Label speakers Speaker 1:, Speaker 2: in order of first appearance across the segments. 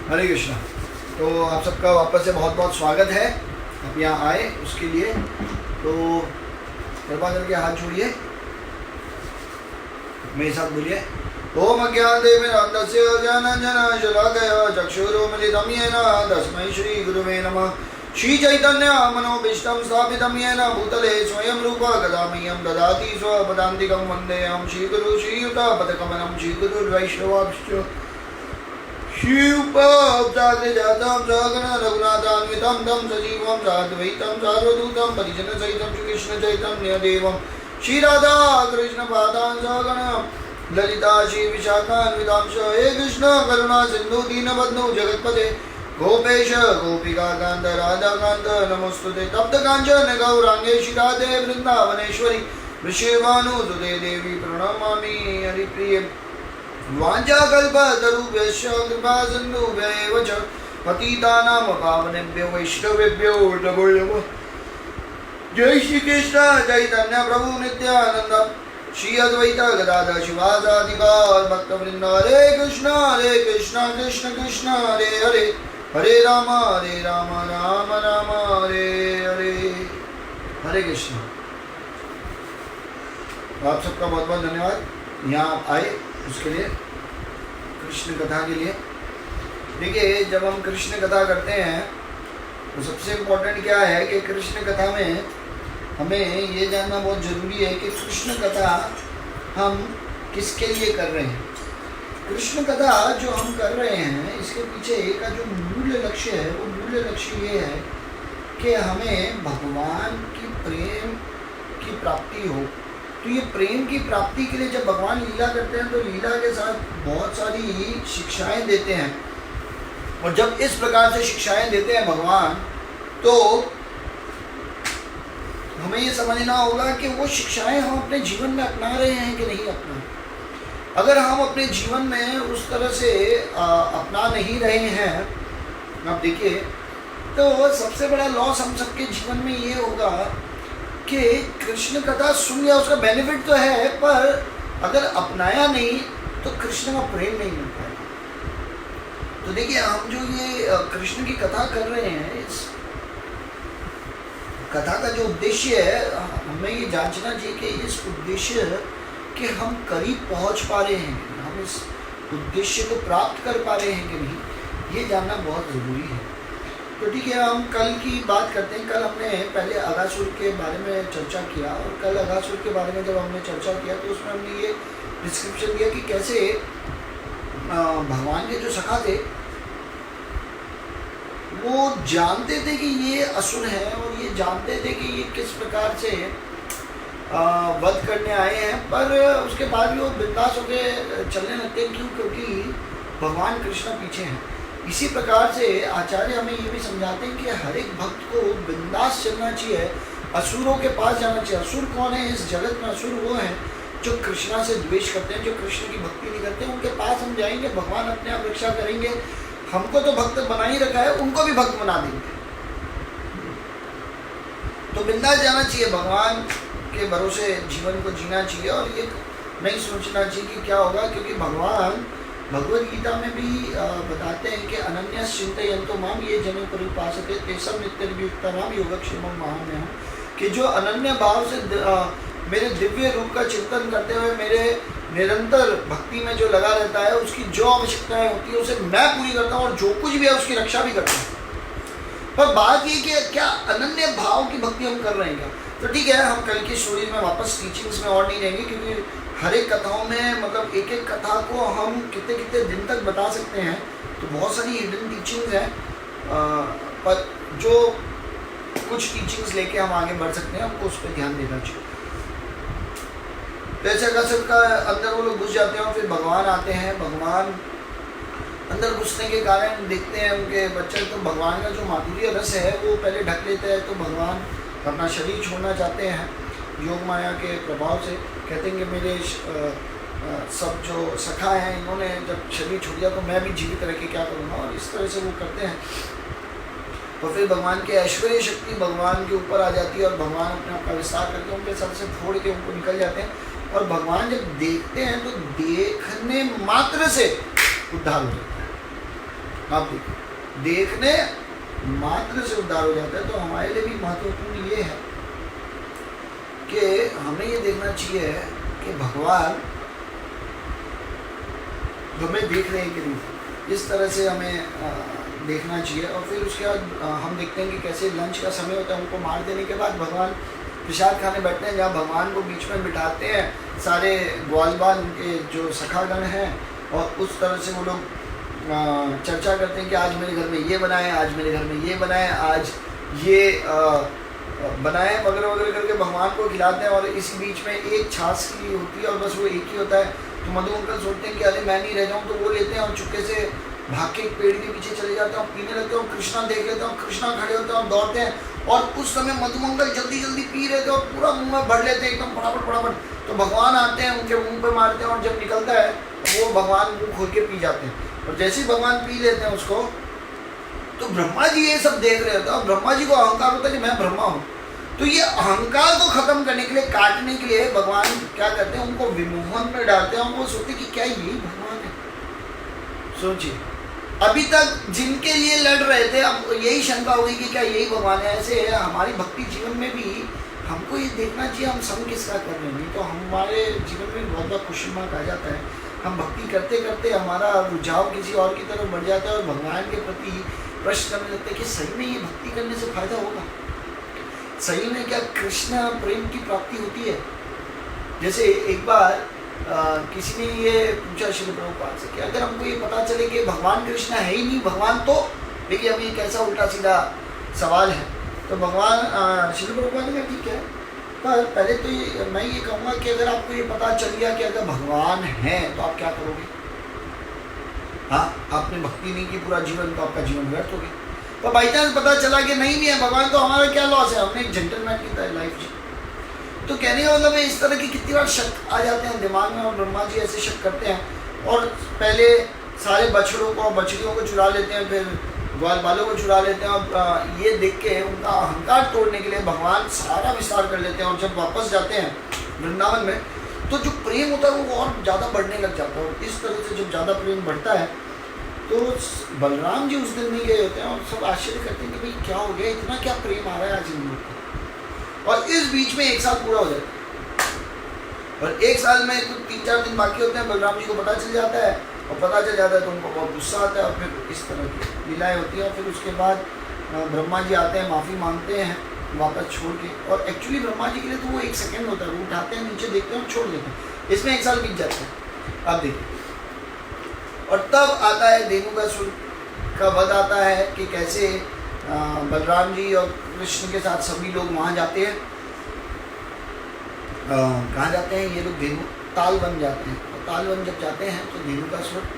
Speaker 1: हरे कृष्णा। तो आप सबका वापस से बहुत बहुत स्वागत है। आप यहाँ आए उसके लिए तो कृपा करके हाथ जोड़िए, मेरे साथ बोलिए ओम अज्ञानतिमिरान्धस्य ज्ञानाञ्जनशलाकया चक्षुरुन्मिलितं येन तस्मै श्रीगुरुवे नमः। श्रीचैतन्यमनोभीष्टं स्थापितं येन भूतले स्वयं रूपा कदा मह्यं ददाति स्वपदान्तिकं वन्देऽहं श्रीगुरु श्रीयुतापदकमलं श्रीगुरुर्वैष्णवांश्च शिवजातं सगण रघुनाथान्वितं तं सजीवं साद्वैतं सार्वभौतं परिजनसहितं श्रीकृष्णचैतन्यदेवं श्रीराधा कृष्णपादान् सगण ललिता श्रीविशाखान्वितां च हे कृष्ण करुणा सिन्धु दीनबन्धु जगत्पते गोपेश गोपिकान्त राधाकान्त नमोस्तुते तप्त काञ्चन गौराङ्गे श्रीराधे वृन्दावनेश्वरी वृषभानुसुते देवी प्रणमामि हरिप्रिये वाञ्छाकल्पतरुभ्यश्च कृपासिन्धुभ्यैव च पतितानां पावनेभ्यो वैष्णवेभ्यो नमो नमः। जय श्री कृष्ण चैतन्य प्रभु नित्यानंद श्री अद्वैत गदाधर शिवासादि गौर भक्तवृंद हरे कृष्ण कृष्ण कृष्ण हरे हरे हरे राम राम राम हरे हरे हरे कृष्ण। आप सबका बहुत बहुत धन्यवाद यहाँ आप आए उसके लिए, कृष्ण कथा के लिए। देखिए जब हम कृष्ण कथा करते हैं तो सबसे इम्पोर्टेंट क्या है कि कृष्ण कथा में हमें ये जानना बहुत ज़रूरी है कि कृष्ण कथा हम किसके लिए कर रहे हैं। कृष्ण कथा जो हम कर रहे हैं इसके पीछे का जो मूल लक्ष्य है वो मूल लक्ष्य ये है कि हमें भगवान की प्रेम की प्राप्ति हो। तो ये प्रेम की प्राप्ति के लिए जब भगवान लीला करते हैं तो लीला के साथ बहुत सारी शिक्षाएं देते हैं, और जब इस प्रकार से शिक्षाएं देते हैं भगवान तो हमें ये समझना होगा कि वो शिक्षाएं हम अपने जीवन में अपना रहे हैं कि नहीं अपना। अगर हम अपने जीवन में उस तरह से अपना नहीं रहे हैं, आप देखिए तो सबसे बड़ा लॉस हम सबके जीवन में ये होगा कि कृष्ण कथा सुन लिया उसका बेनिफिट तो है, पर अगर अपनाया नहीं तो कृष्ण का प्रेम नहीं मिल पाएगा। तो देखिए हम जो ये कृष्ण की कथा कर रहे हैं, इस कथा का जो उद्देश्य है हमें ये जांचना चाहिए कि इस उद्देश्य के हम करीब पहुंच पा रहे हैं, हम इस उद्देश्य को प्राप्त कर पा रहे हैं कि नहीं, ये जानना बहुत ज़रूरी है। तो ठीक है, हम कल की बात करते हैं। कल हमने पहले अगासुर के बारे में चर्चा किया, और कल अगासुर के बारे में जब हमने चर्चा किया तो उसमें हमने ये डिस्क्रिप्शन दिया कि कैसे भगवान के जो सखा थे वो जानते थे कि ये असुर हैं, और ये जानते थे कि ये किस प्रकार से वध करने आए हैं, पर उसके बाद भी वो बिंदास होकर चलने लगते हैं। क्यों? क्योंकि भगवान कृष्ण पीछे हैं। इसी प्रकार से आचार्य हमें ये भी समझाते हैं कि हर एक भक्त को बिंदास चलना चाहिए, असुरों के पास जाना चाहिए। असुर कौन है इस जगत में? असुर वो हैं जो कृष्णा से द्वेष करते हैं, जो कृष्ण की भक्ति नहीं करते। उनके पास हम जाएंगे, भगवान अपने आप रक्षा करेंगे। हमको तो भक्त बना ही रखा है, उनको भी भक्त बना देंगे। तो बिंदास जाना चाहिए, भगवान के भरोसे जीवन को जीना चाहिए, और ये नहीं सोचना चाहिए कि क्या होगा, क्योंकि भगवान भगवद गीता में भी बताते हैं कि अनन्या चिंतयन्तो माम ये जन परिपासते तेसम नित्ययुक्तानाम योगक्षेमम महाम्यहम्, कि जो अनन्य भाव से मेरे दिव्य रूप का चिंतन करते हुए मेरे निरंतर भक्ति में जो लगा रहता है, उसकी जो आवश्यकताएं होती है उसे मैं पूरी करता हूँ, और जो कुछ भी है उसकी रक्षा भी करता हूँ। पर बात ये कि क्या अनन्य भाव की भक्ति हम कर रहे हैं क्या? तो ठीक है, हम कल की स्टोरी में वापस टीचिंग्स में और नहीं रहेंगे, क्योंकि हर एक कथाओं में मतलब एक एक कथा को हम कितने कितने दिन तक बता सकते हैं, तो बहुत सारी हिडन टीचिंग्स हैं, पर जो कुछ टीचिंग्स लेके हम आगे बढ़ सकते हैं, हमको उस पर ध्यान देना चाहिए। तो ऐसा कर सबका अंदर वो लोग घुस जाते हैं, और फिर भगवान आते हैं। भगवान अंदर घुसने के कारण देखते हैं उनके बच्चे, तो भगवान का जो माधुर्य रस है वो पहले ढक लेते हैं, तो भगवान अपना शरीर छोड़ना चाहते हैं योग माया के प्रभाव से। कहते हैं कि मेरे सब जो सखा हैं इन्होंने जब शरीर छोड़ दिया तो मैं भी जीवित रह के क्या करूँगा, और इस तरह से वो करते हैं। और फिर भगवान के ऐश्वर्य शक्ति भगवान के ऊपर आ जाती है, और भगवान अपने आप का विस्तार करके उनके सर से फोड़ के उनको निकल जाते हैं। और भगवान जब देखते हैं तो देखने मात्र से उद्धार हो जाता है। आप देखिए, देखने मात्र से उद्धार हो जाता है। तो हमारे लिए भी महत्वपूर्ण ये है कि हमें ये देखना चाहिए कि भगवान हमें देख रहे हैं कि नहीं, इस तरह से हमें देखना चाहिए। और फिर उसके बाद हम देखते हैं कि कैसे लंच का समय होता है, उनको मार देने के बाद भगवान प्रसाद खाने बैठते हैं, जहाँ भगवान को बीच में बिठाते हैं, सारे ग्वाल बाल उनके जो सखागण हैं, और उस तरह से वो लोग चर्चा करते हैं कि आज मेरे घर में ये बनाए, आज मेरे घर में ये बनाए, आज ये बनाए वगैरह वगैरह करके भगवान को खिलाते हैं। और इसी बीच में एक छाछ की होती है और बस वो एक ही होता है। तो मधु अंकल सोचते हैं कि अरे मैं नहीं रह जाऊँ, तो वो लेते हैं और चुपके से भाग के एक पेड़ के पीछे चले जाते हैं और पीने लगते हैं। और कृष्णा देख लेते हैं और कृष्णा खड़े होते हैं और दौड़ते हैं। और उस समय मधु अंकल जल्दी जल्दी पी रहे थे और पूरा मुंह में भर लेते हैं एकदम फटाफट फटाफट। तो भगवान आते हैं, उनके मुंह पे मारते हैं और जब निकलता है वो भगवान मुंह खोल के पी जाते हैं। और जैसे ही भगवान पी लेते हैं उसको, तो ब्रह्मा जी ये सब देख रहे होते हैं और ब्रह्मा जी को अहंकार होता है कि मैं ब्रह्मा हूँ। तो ये अहंकार को खत्म करने के लिए, काटने के लिए भगवान क्या करते हैं, उनको विमोहन में डालते हैं। और वो सोचते कि क्या यही भगवान है। सोचिए, अभी तक जिनके लिए लड़ रहे थे अब यही शंका हुई कि क्या यही भगवान है। ऐसे हमारी भक्ति जीवन में भी हमको ये देखना चाहिए हम संग किसका कर रहे हैं। नहीं तो हमारे जीवन में बहुत बार क्वेश्चन मार्क आ जाता है। हम भक्ति करते करते हमारा रुझाव किसी और की तरफ बढ़ जाता है और भगवान के प्रति प्रश्न करने लगते हैं कि सही में ये भक्ति करने से फायदा होगा, सही में क्या कृष्ण प्रेम की प्राप्ति होती है। जैसे एक बार किसी ने ये पूछा श्री प्रभुपाद से कि अगर हमको ये पता चले कि भगवान कृष्ण है ही नहीं, भगवान तो, देखिए अब ये कैसा उल्टा सीधा सवाल है। तो भगवान श्री प्रभुपाद ने कहा ठीक है, पर पहले तो मैं ये कहूँगा कि अगर आपको ये पता चल गया कि अगर भगवान है तो आप क्या करोगे। हाँ, आपने भक्ति नहीं की पूरा जीवन, तो आपका जीवन व्यर्थ हो गया। तो बाई चांस पता चला कि नहीं भी है भगवान, तो हमारा क्या लॉस है, हमने एक जेंटलमैन की तरह लाइफ जी। तो कहने का मतलब है इस तरह की कितनी बार शक आ जाते हैं दिमाग में, और ब्रह्मा जी ऐसे शक करते हैं और पहले सारे बछड़ों को और बछड़ियों को चुरा लेते हैं, फिर ग्वाल बालों को चुरा लेते हैं। और ये देख के उनका अहंकार तोड़ने के लिए भगवान सारा विस्तार कर लेते हैं। और जब वापस जाते हैं वृंदावन में, तो जो प्रेम होता है वो और ज़्यादा बढ़ने लग जाता है। और इस तरह से जब ज़्यादा प्रेम बढ़ता है तो बलराम जी उस दिन नहीं गए होते हैं और सब आश्चर्य करते हैं कि भाई क्या हो गया, इतना क्या प्रेम आ रहा है आज इन लोगों को। और इस बीच में एक साल पूरा हो जाता है और एक साल में कुछ 3-4 दिन बाकी होते हैं। बलराम जी को पता चल जाता है और पता चल जाता है तो उनको बहुत गुस्सा आता है और फिर इस तरह की लीलाएँ होती हैं। और फिर उसके बाद ब्रह्मा जी आते हैं, माफ़ी मांगते हैं वापस छोड़ के। और एक्चुअली ब्रह्मा जी के लिए तो वो 1 सेकेंड होता है, वो उठाते हैं, नीचे देखते हैं और छोड़ देते हैं। इसमें 1 साल बीत जाता है। आप देखिए, और तब आता है धेनुकासुर का वध आता है कि कैसे बलराम जी और कृष्ण के साथ सभी लोग वहाँ जाते हैं। कहाँ जाते हैं ये लोग, धेनु ताल बन जाते हैं। और ताल बन जब जाते हैं तो धेनुकासुर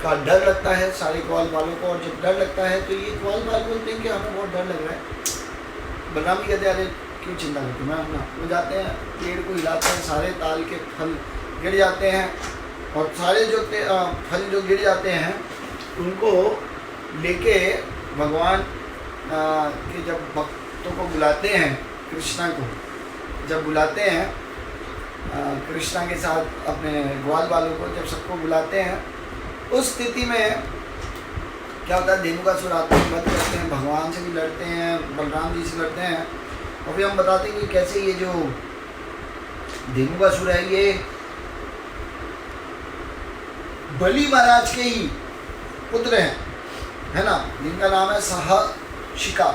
Speaker 1: का डर लगता है सारे ग्वाल बालों को। और जब डर लगता है तो ये ग्वाल बाल बोलते हैं कि हमें बहुत डर लग रहा है। बलराम जी कहते हैं अरे क्यों चिंता करते मैं अपना। वो जाते हैं, पेड़ को हिलाते हैं, सारे ताल के फल गिर जाते हैं। और सारे जो फल जो गिर जाते हैं उनको लेके भगवान के जब भक्तों को बुलाते हैं, कृष्णा को जब बुलाते हैं, कृष्णा के साथ अपने ग्वाल बालों को जब सबको बुलाते हैं, उस स्थिति में क्या होता है, धेनुकासुर आते हैं, वध करते हैं, भगवान से भी लड़ते हैं, बलराम जी से लड़ते हैं। और फिर हम बताते हैं कि कैसे ये जो धेनुकासुर है ये बलि महाराज के ही पुत्र हैं, है ना, जिनका नाम है सहर्षिका।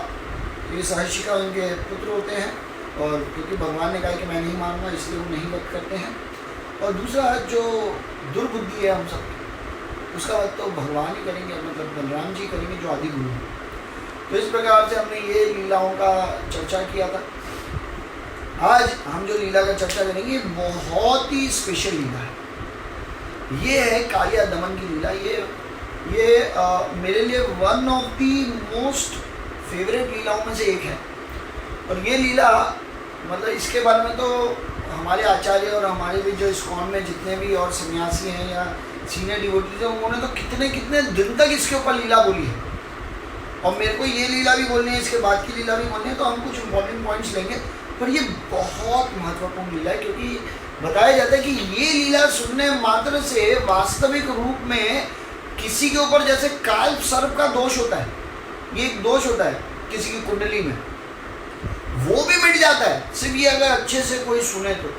Speaker 1: ये सहर्षिका उनके पुत्र होते हैं। और क्योंकि भगवान ने कहा कि मैं नहीं मानूंगा, इसलिए वो नहीं वध करते हैं। और दूसरा जो दुर्बुद्धि है हम सब, उसका वध तो भगवान ही करेंगे, मतलब बलराम जी करेंगे जो आदि गुरु हैं। तो इस प्रकार से हमने ये लीलाओं का चर्चा किया था। आज हम जो लीला का चर्चा करेंगे बहुत ही स्पेशल लीला है। ये है कालिया दमन की लीला। ये मेरे लिए one of the most favourite लीलाओं में से एक है। और ये लीला मतलब इसके बारे में तो हमारे आचार्य और हमारे भी जो इस्कॉन में जितने भी और सन्यासी हैं या सीनियर डिवोटीज हैं, उन्होंने तो कितने कितने दिन तक इसके ऊपर लीला बोली है। और मेरे को ये लीला भी बोलनी है, इसके बाद की लीला भी बोलनी है, तो हम कुछ इंपॉर्टेंट पॉइंट्स लेंगे। पर ये बहुत महत्वपूर्ण लीला है, क्योंकि बताया जाता है कि ये लीला सुनने मात्र से वास्तविक रूप में किसी के ऊपर जैसे काल सर्प का दोष होता है, ये एक दोष होता है किसी की कुंडली में, वो भी मिट जाता है सिर्फ ये अगर अच्छे से कोई सुने तो।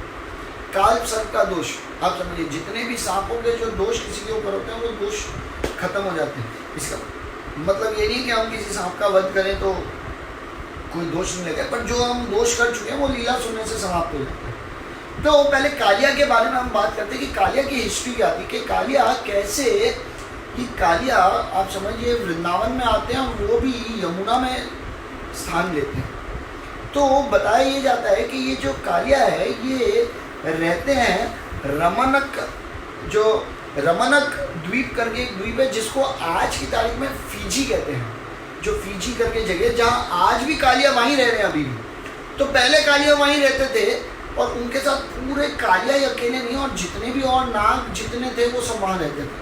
Speaker 1: काल सर्प का दोष आप समझिए, जितने भी सांपों के जो दोष किसी के ऊपर होते हैं वो दोष खत्म हो जाते हैं। इसका मतलब ये नहीं कि हम किसी सांप का वध करें तो कोई दोष नहीं लगेगा, पर जो हम दोष कर चुके हैं वो लीला सुनने से समाप्त हो जाता है। तो पहले कालिया के बारे में हम बात करते हैं कि कालिया की हिस्ट्री क्या थी, कि कालिया कैसे कि कालिया आप समझिए वृंदावन में आते हैं और वो भी यमुना में स्थान लेते हैं। तो बताया ये जाता है कि ये जो कालिया है ये रहते हैं रमनक, जो रमनक द्वीप करके एक द्वीप है जिसको आज की तारीख में फीजी कहते हैं, जो फीजी करके जगह जहाँ आज भी कालिया वहीं रह रहे हैं अभी भी। तो पहले कालिया वहीं रहते थे और उनके साथ पूरे कालिया ही अकेले नहीं और जितने भी और नाग जितने थे वो सब वहाँ रहते थे।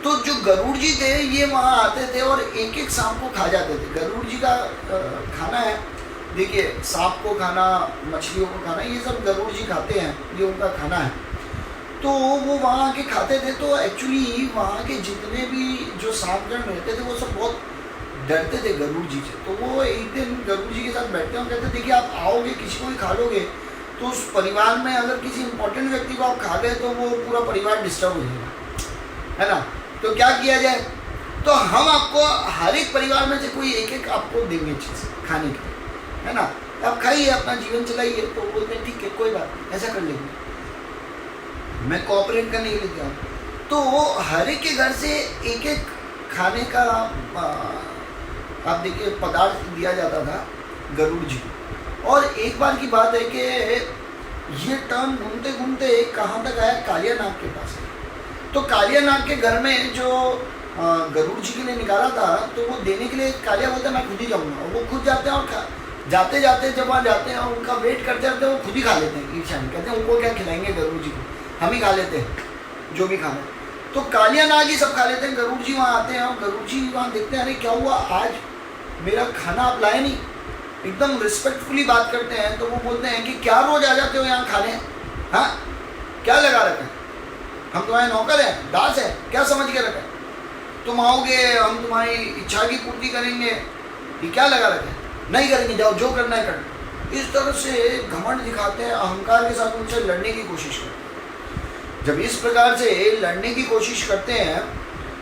Speaker 1: तो जो गरुड़ जी थे ये वहाँ आते थे और एक एक सांप को खा जाते थे। गरुड़ जी का खाना है, देखिए सांप को खाना, मछलियों को खाना, ये सब गरुड़ जी खाते हैं, ये उनका खाना है। तो वो वहाँ आके खाते थे। तो एक्चुअली वहाँ के जितने भी जो सांपगण रहते थे वो सब बहुत डरते थे गरुड़ जी से। तो वो एक दिन गरुड़ जी के साथ बैठते हैं और कहते देखिए आप आओगे किसी को भी खा लोगे तो उस परिवार में अगर किसी इंपॉर्टेंट व्यक्ति को आप खा गए तो वो पूरा परिवार डिस्टर्ब हो जाएगा, है ना। तो क्या किया जाए, तो हम आपको हर एक परिवार में से कोई एक एक आपको देंगे चीज़ खाने के लिए, है ना। आप खाइए अपना जीवन चलाइए। तो बोलते हैं ठीक है कोई बात, ऐसा कर लेंगे, मैं कोऑपरेट करने के लिए गया। तो हर एक के घर से एक एक खाने का आप देखिए पदार्थ दिया जाता था गरुड़ जी। और एक बार की बात है कि ये टर्न घूमते घूमते कहाँ तक आया, कालिया नाग के पास। तो कालिया नाग के घर में जो गरुड़ जी के लिए निकाला था तो वो देने के लिए कालिया बोलता मैं खुद ही जाऊँगा, और वो खुद जाते हैं और जाते जाते जब वहाँ जाते हैं उनका वेट करते रहते हैं, वो खुद ही खा लेते हैं। ईर्ष्या कहते हैं उनको क्या खिलाएंगे गरुड़ जी को, हम ही खा लेते हैं जो भी खाना। तो कालिया नाग ही सब खा लेते हैं। गरुड़ जी वहाँ आते हैं और गरुड़ जी वहाँ देखते हैं अरे क्या हुआ आज मेरा खाना आप लाए नहीं, एकदम रिस्पेक्टफुली बात करते हैं। तो वो बोलते हैं कि क्या रोज आ जाते हो यहाँ खाने, हाँ क्या लगा रखा है, हम तुम्हारे नौकर हैं, दास है, क्या समझ के रखा है, तुम आओगे हम तुम्हारी इच्छा की पूर्ति करेंगे, ये क्या लगा रखा है, नहीं करेंगे, जाओ जो करना है करना। इस तरह से घमंड दिखाते हैं, अहंकार के साथ उनसे लड़ने की कोशिश करते हैं। जब इस प्रकार से लड़ने की कोशिश करते हैं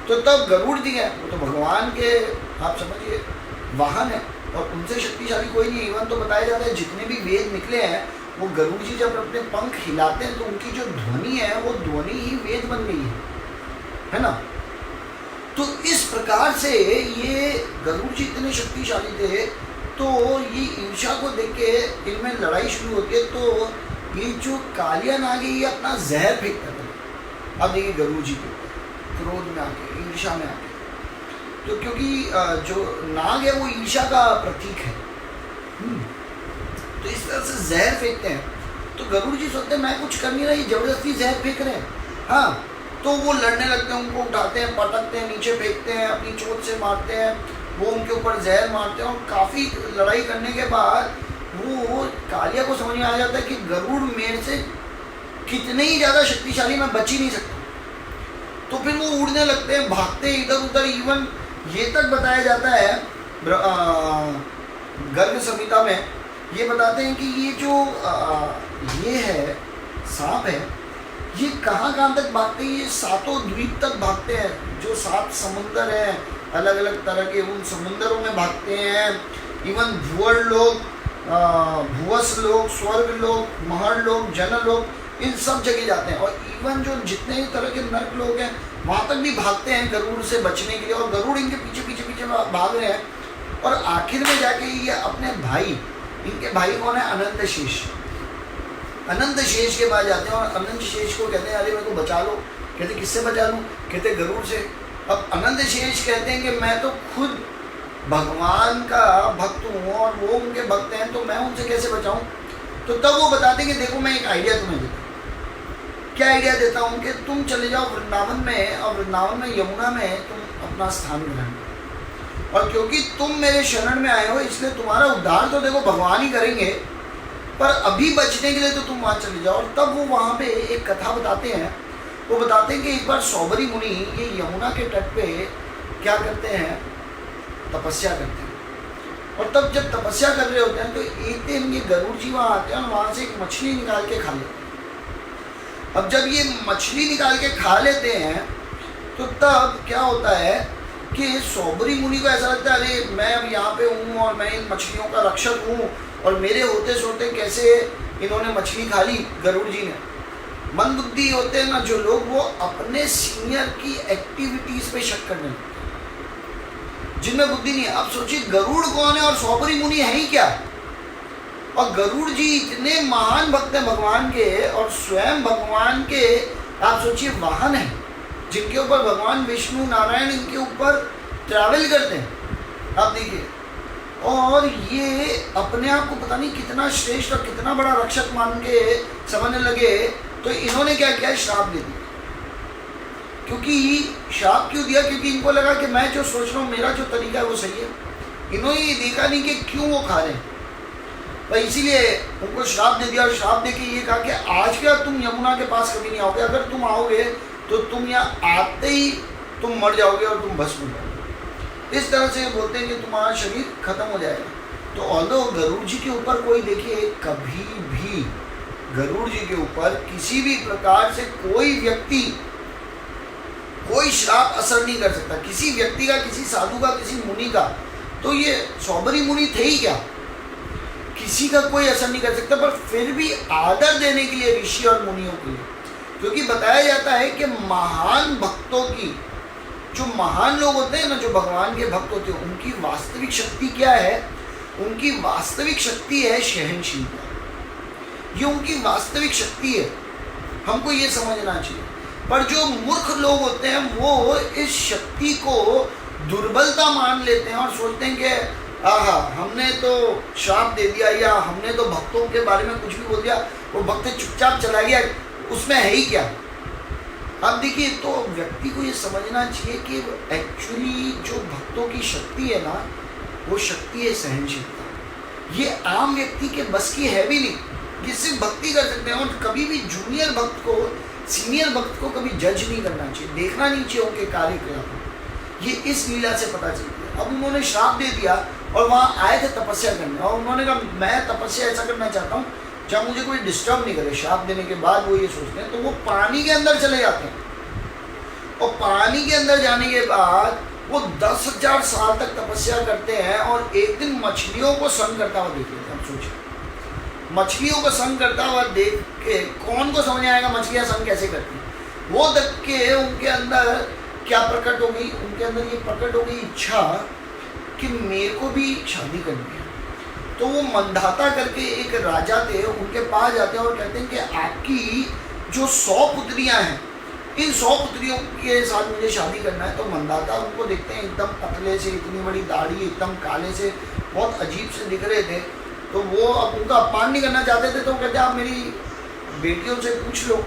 Speaker 1: तो तब गरुड़ जी हैं, वो तो भगवान के आप समझिए वाहन है और उनसे शक्तिशाली कोई नहीं। इवन तो बताया जाता है जितने भी वेद निकले हैं वो गरुड़ जी जब अपने पंख हिलाते हैं तो उनकी जो ध्वनि है वो ध्वनि ही वेद बन गई है ना। तो इस प्रकार से ये गरुड़ जी इतने शक्तिशाली थे। तो ये ईर्ष्या को देख के इनमें लड़ाई शुरू होती है। तो ये जो कालिया नाग है ये अपना जहर फेंकता था। अब देखिए गरुड़ जी को क्रोध में आके, ईर्ष्या में आके, तो क्योंकि जो नाग है वो ईर्ष्या का प्रतीक है, तो इस तरह से जहर फेंकते हैं। तो गरुड़ जी सोचते हैं मैं कुछ कर नहीं रहा, ये जबरदस्ती जहर फेंक रहे हैं। हाँ, तो वो लड़ने लगते हैं, उनको उठाते हैं, पटकते हैं, नीचे फेंकते हैं, अपनी चोट से मारते हैं, वो उनके ऊपर जहर मारते हैं। और काफ़ी लड़ाई करने के बाद वो कालिया को समझ में आ जाता है कि गरुड़ मेरे से कितने ही ज़्यादा शक्तिशाली, मैं बच ही नहीं सकता। तो फिर वो उड़ने लगते हैं, भागते हैं इधर उधर। इवन ये तक बताया जाता है गर्ग संहिता में, ये बताते हैं कि ये जो ये है सांप है ये कहाँ तक भागते हैं, ये सातों द्वीप तक भागते हैं। जो 7 समुंदर हैं अलग अलग तरह के, उन समुंदरों में भागते हैं। इवन भुवर लोग, भुवस लोग, स्वर्ग लोग, महर लोग, जन लोग, इन सब जगह जाते हैं। और इवन जो जितने तरह के नर्क लोग हैं वहाँ तक भी भागते हैं गरुड़ से बचने के लिए। और गरुड़ इनके पीछे पीछे पीछे भाग रहे हैं। और आखिर में जाके ये अपने भाई, इनके भाई कौन है, अनंत शेष, अनंत शेष के पास जाते हैं। और अनंत शेष को कहते हैं अरे मेरे को बचा लो। कहते किससे बचा लूँ, कहते गरुड़ से। अब अनंत शेष कहते हैं कि मैं तो खुद भगवान का भक्त हूँ और वो उनके भक्त हैं, तो मैं उनसे कैसे बचाऊँ। तो तब वो बताते हैं कि देखो मैं एक आइडिया तुम्हें देता हूँ। क्या आइडिया देता हूँ कि तुम चले जाओ वृंदावन में, और वृंदावन में यमुना में तुम अपना स्थान ग्रहण करो। और क्योंकि तुम मेरे शरण में आए हो इसलिए तुम्हारा उद्धार तो देखो भगवान ही करेंगे, पर अभी बचने के लिए तो तुम वहाँ चले जाओ। और तब वो वहाँ पे एक कथा बताते हैं। वो बताते हैं कि एक बार सौबरी मुनि ये यमुना के तट पे क्या करते हैं, तपस्या करते हैं। और तब जब तपस्या कर रहे होते हैं तो एक दिन ये गरुड़ जी वहाँ आते हैं और वहाँ से एक मछली निकाल के खा लेते हैं। अब जब ये मछली निकाल के खा लेते हैं तो तब क्या होता है कि सौबरी मुनि को ऐसा लगता है अरे मैं अब यहाँ पे हूँ और मैं इन मछलियों का रक्षक हूँ, और मेरे होते सोते कैसे इन्होंने मछली खा ली गरुड़ जी ने। मंदबुद्धि होते हैं ना जो लोग, वो अपने सीनियर की एक्टिविटीज पे शक करने लगते हैं, जिनमें बुद्धि नहीं है। अब सोचिए गरुड़ कौन है और सौबरी मुनि है ही क्या। और गरुड़ जी इतने महान भक्त हैं भगवान के, और स्वयं भगवान के आप सोचिए वाहन है, जिनके ऊपर भगवान विष्णु नारायण इनके ऊपर ट्रैवल करते हैं। आप देखिए, और ये अपने आप को पता नहीं कितना श्रेष्ठ और कितना बड़ा रक्षक मान के समझने लगे। तो इन्होंने क्या किया, श्राप दे दिया। क्योंकि श्राप क्यों दिया, क्योंकि इनको लगा कि मैं जो सोच रहा हूँ, मेरा जो तरीका है वो सही है। इन्होंने ये देखा नहीं कि क्यों वो खा रहे हैं, तो इसीलिए उनको श्राप दे दिया। और श्राप दे के ये कहा कि आज क्या तुम यमुना के पास कभी नहीं आओगे, अगर तुम आओगे तो तुम यहाँ आते ही तुम मर जाओगे और तुम भस्म हो जाओगे। इस तरह से बोलते हैं कि तुम्हारा शरीर खत्म हो जाएगा। तो ऑल्दो गरुड़ जी के ऊपर कोई देखिए कभी भी गरुड़ जी के ऊपर किसी भी प्रकार से कोई व्यक्ति कोई श्राप असर नहीं कर सकता, किसी व्यक्ति का, किसी साधु का, किसी मुनि का। तो ये सौबरी मुनि थे ही क्या, किसी का कोई असर नहीं कर सकता। पर फिर भी आदर देने के लिए ऋषि और मुनियों के लिए, क्योंकि बताया जाता है कि महान भक्तों की, जो महान लोग होते हैं ना, जो भगवान के भक्त होते हैं, उनकी वास्तविक शक्ति क्या है, उनकी वास्तविक शक्ति है सहनशीलता। ये उनकी वास्तविक शक्ति है, हमको ये समझना चाहिए। पर जो मूर्ख लोग होते हैं वो इस शक्ति को दुर्बलता मान लेते हैं और सोचते हैं कि आहा हमने तो श्राप दे दिया, या हमने तो भक्तों के बारे में कुछ भी बोल दिया, वो भक्त चुपचाप चला गया, उसमें है ही क्या। अब देखिए, तो व्यक्ति को ये समझना चाहिए कि एक्चुअली जो भक्तों की शक्ति है ना, वो शक्ति है सहनशीलता। ये आम व्यक्ति के बस की है भी नहीं, ये सिर्फ भक्ति कर सकते हैं। और कभी भी जूनियर भक्त को, सीनियर भक्त को कभी जज नहीं करना चाहिए, देखना नहीं चाहिए उनके कार्यकलाप। ये इस लीला से पता चलती है। अब उन्होंने श्राप दे दिया और वहाँ आए थे तपस्या करने, और उन्होंने कहा मैं तपस्या ऐसा करना चाहता हूँ जहाँ मुझे कोई डिस्टर्ब नहीं करे। श्राप देने के बाद वो ये सोचते हैं, तो वो पानी के अंदर चले जाते हैं। और पानी के अंदर जाने के बाद वो 10,000 साल तक तपस्या करते हैं, और एक दिन मछलियों को संग करता हुआ देख लेते हैं। आप सोचिए, मछलियों को संग करता हुआ देख के कौन को समझ आएगा मछलियाँ संग कैसे करती हैं। वो देख के उनके अंदर क्या प्रकट हो गई, उनके अंदर ये प्रकट हो गई इच्छा कि मेरे को भी शादी करनी है। तो वो मंदाता करके एक राजा थे, उनके पास जाते हैं और कहते हैं कि आपकी जो 100 पुत्रियां हैं, इन 100 पुत्रियों के साथ मुझे शादी करना है। तो मंदाता उनको देखते हैं एकदम पतले से, इतनी बड़ी दाढ़ी, एकदम काले से, बहुत अजीब से दिख रहे थे। तो वो अब उनका अपमान नहीं करना चाहते थे, तो कहते आप मेरी बेटियों से पूछ लो,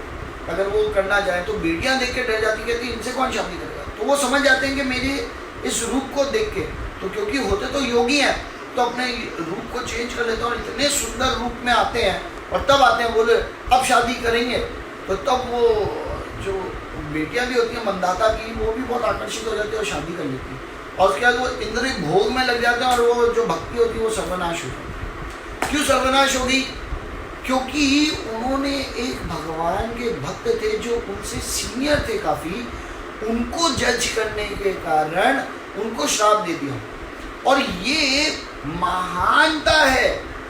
Speaker 1: अगर वो करना चाहे। तो बेटियां देख के डर जाती, कहती इनसे कौन शादी करेगा। तो वो समझ जाते हैं कि मेरे इस रूप को देख के, तो क्योंकि होते तो योगी हैं, तो अपने रूप को चेंज कर लेते हैं और इतने सुंदर रूप में आते हैं, और तब आते हैं बोले अब शादी करेंगे। तो तब वो जो बेटियां भी होती हैं मंदाता की, वो भी बहुत आकर्षित हो जाती है और शादी कर लेती है। और उसके बाद वो इंद्रिय भोग में लग जाते हैं, और वो जो भक्ति होती है वो सर्वनाश हो जाती है। क्यों सर्वनाश होगी, क्योंकि उन्होंने एक भगवान के भक्त थे जो उनसे सीनियर थे काफ़ी, उनको जज करने के कारण उनको श्राप दे दिया। और ये महानता है,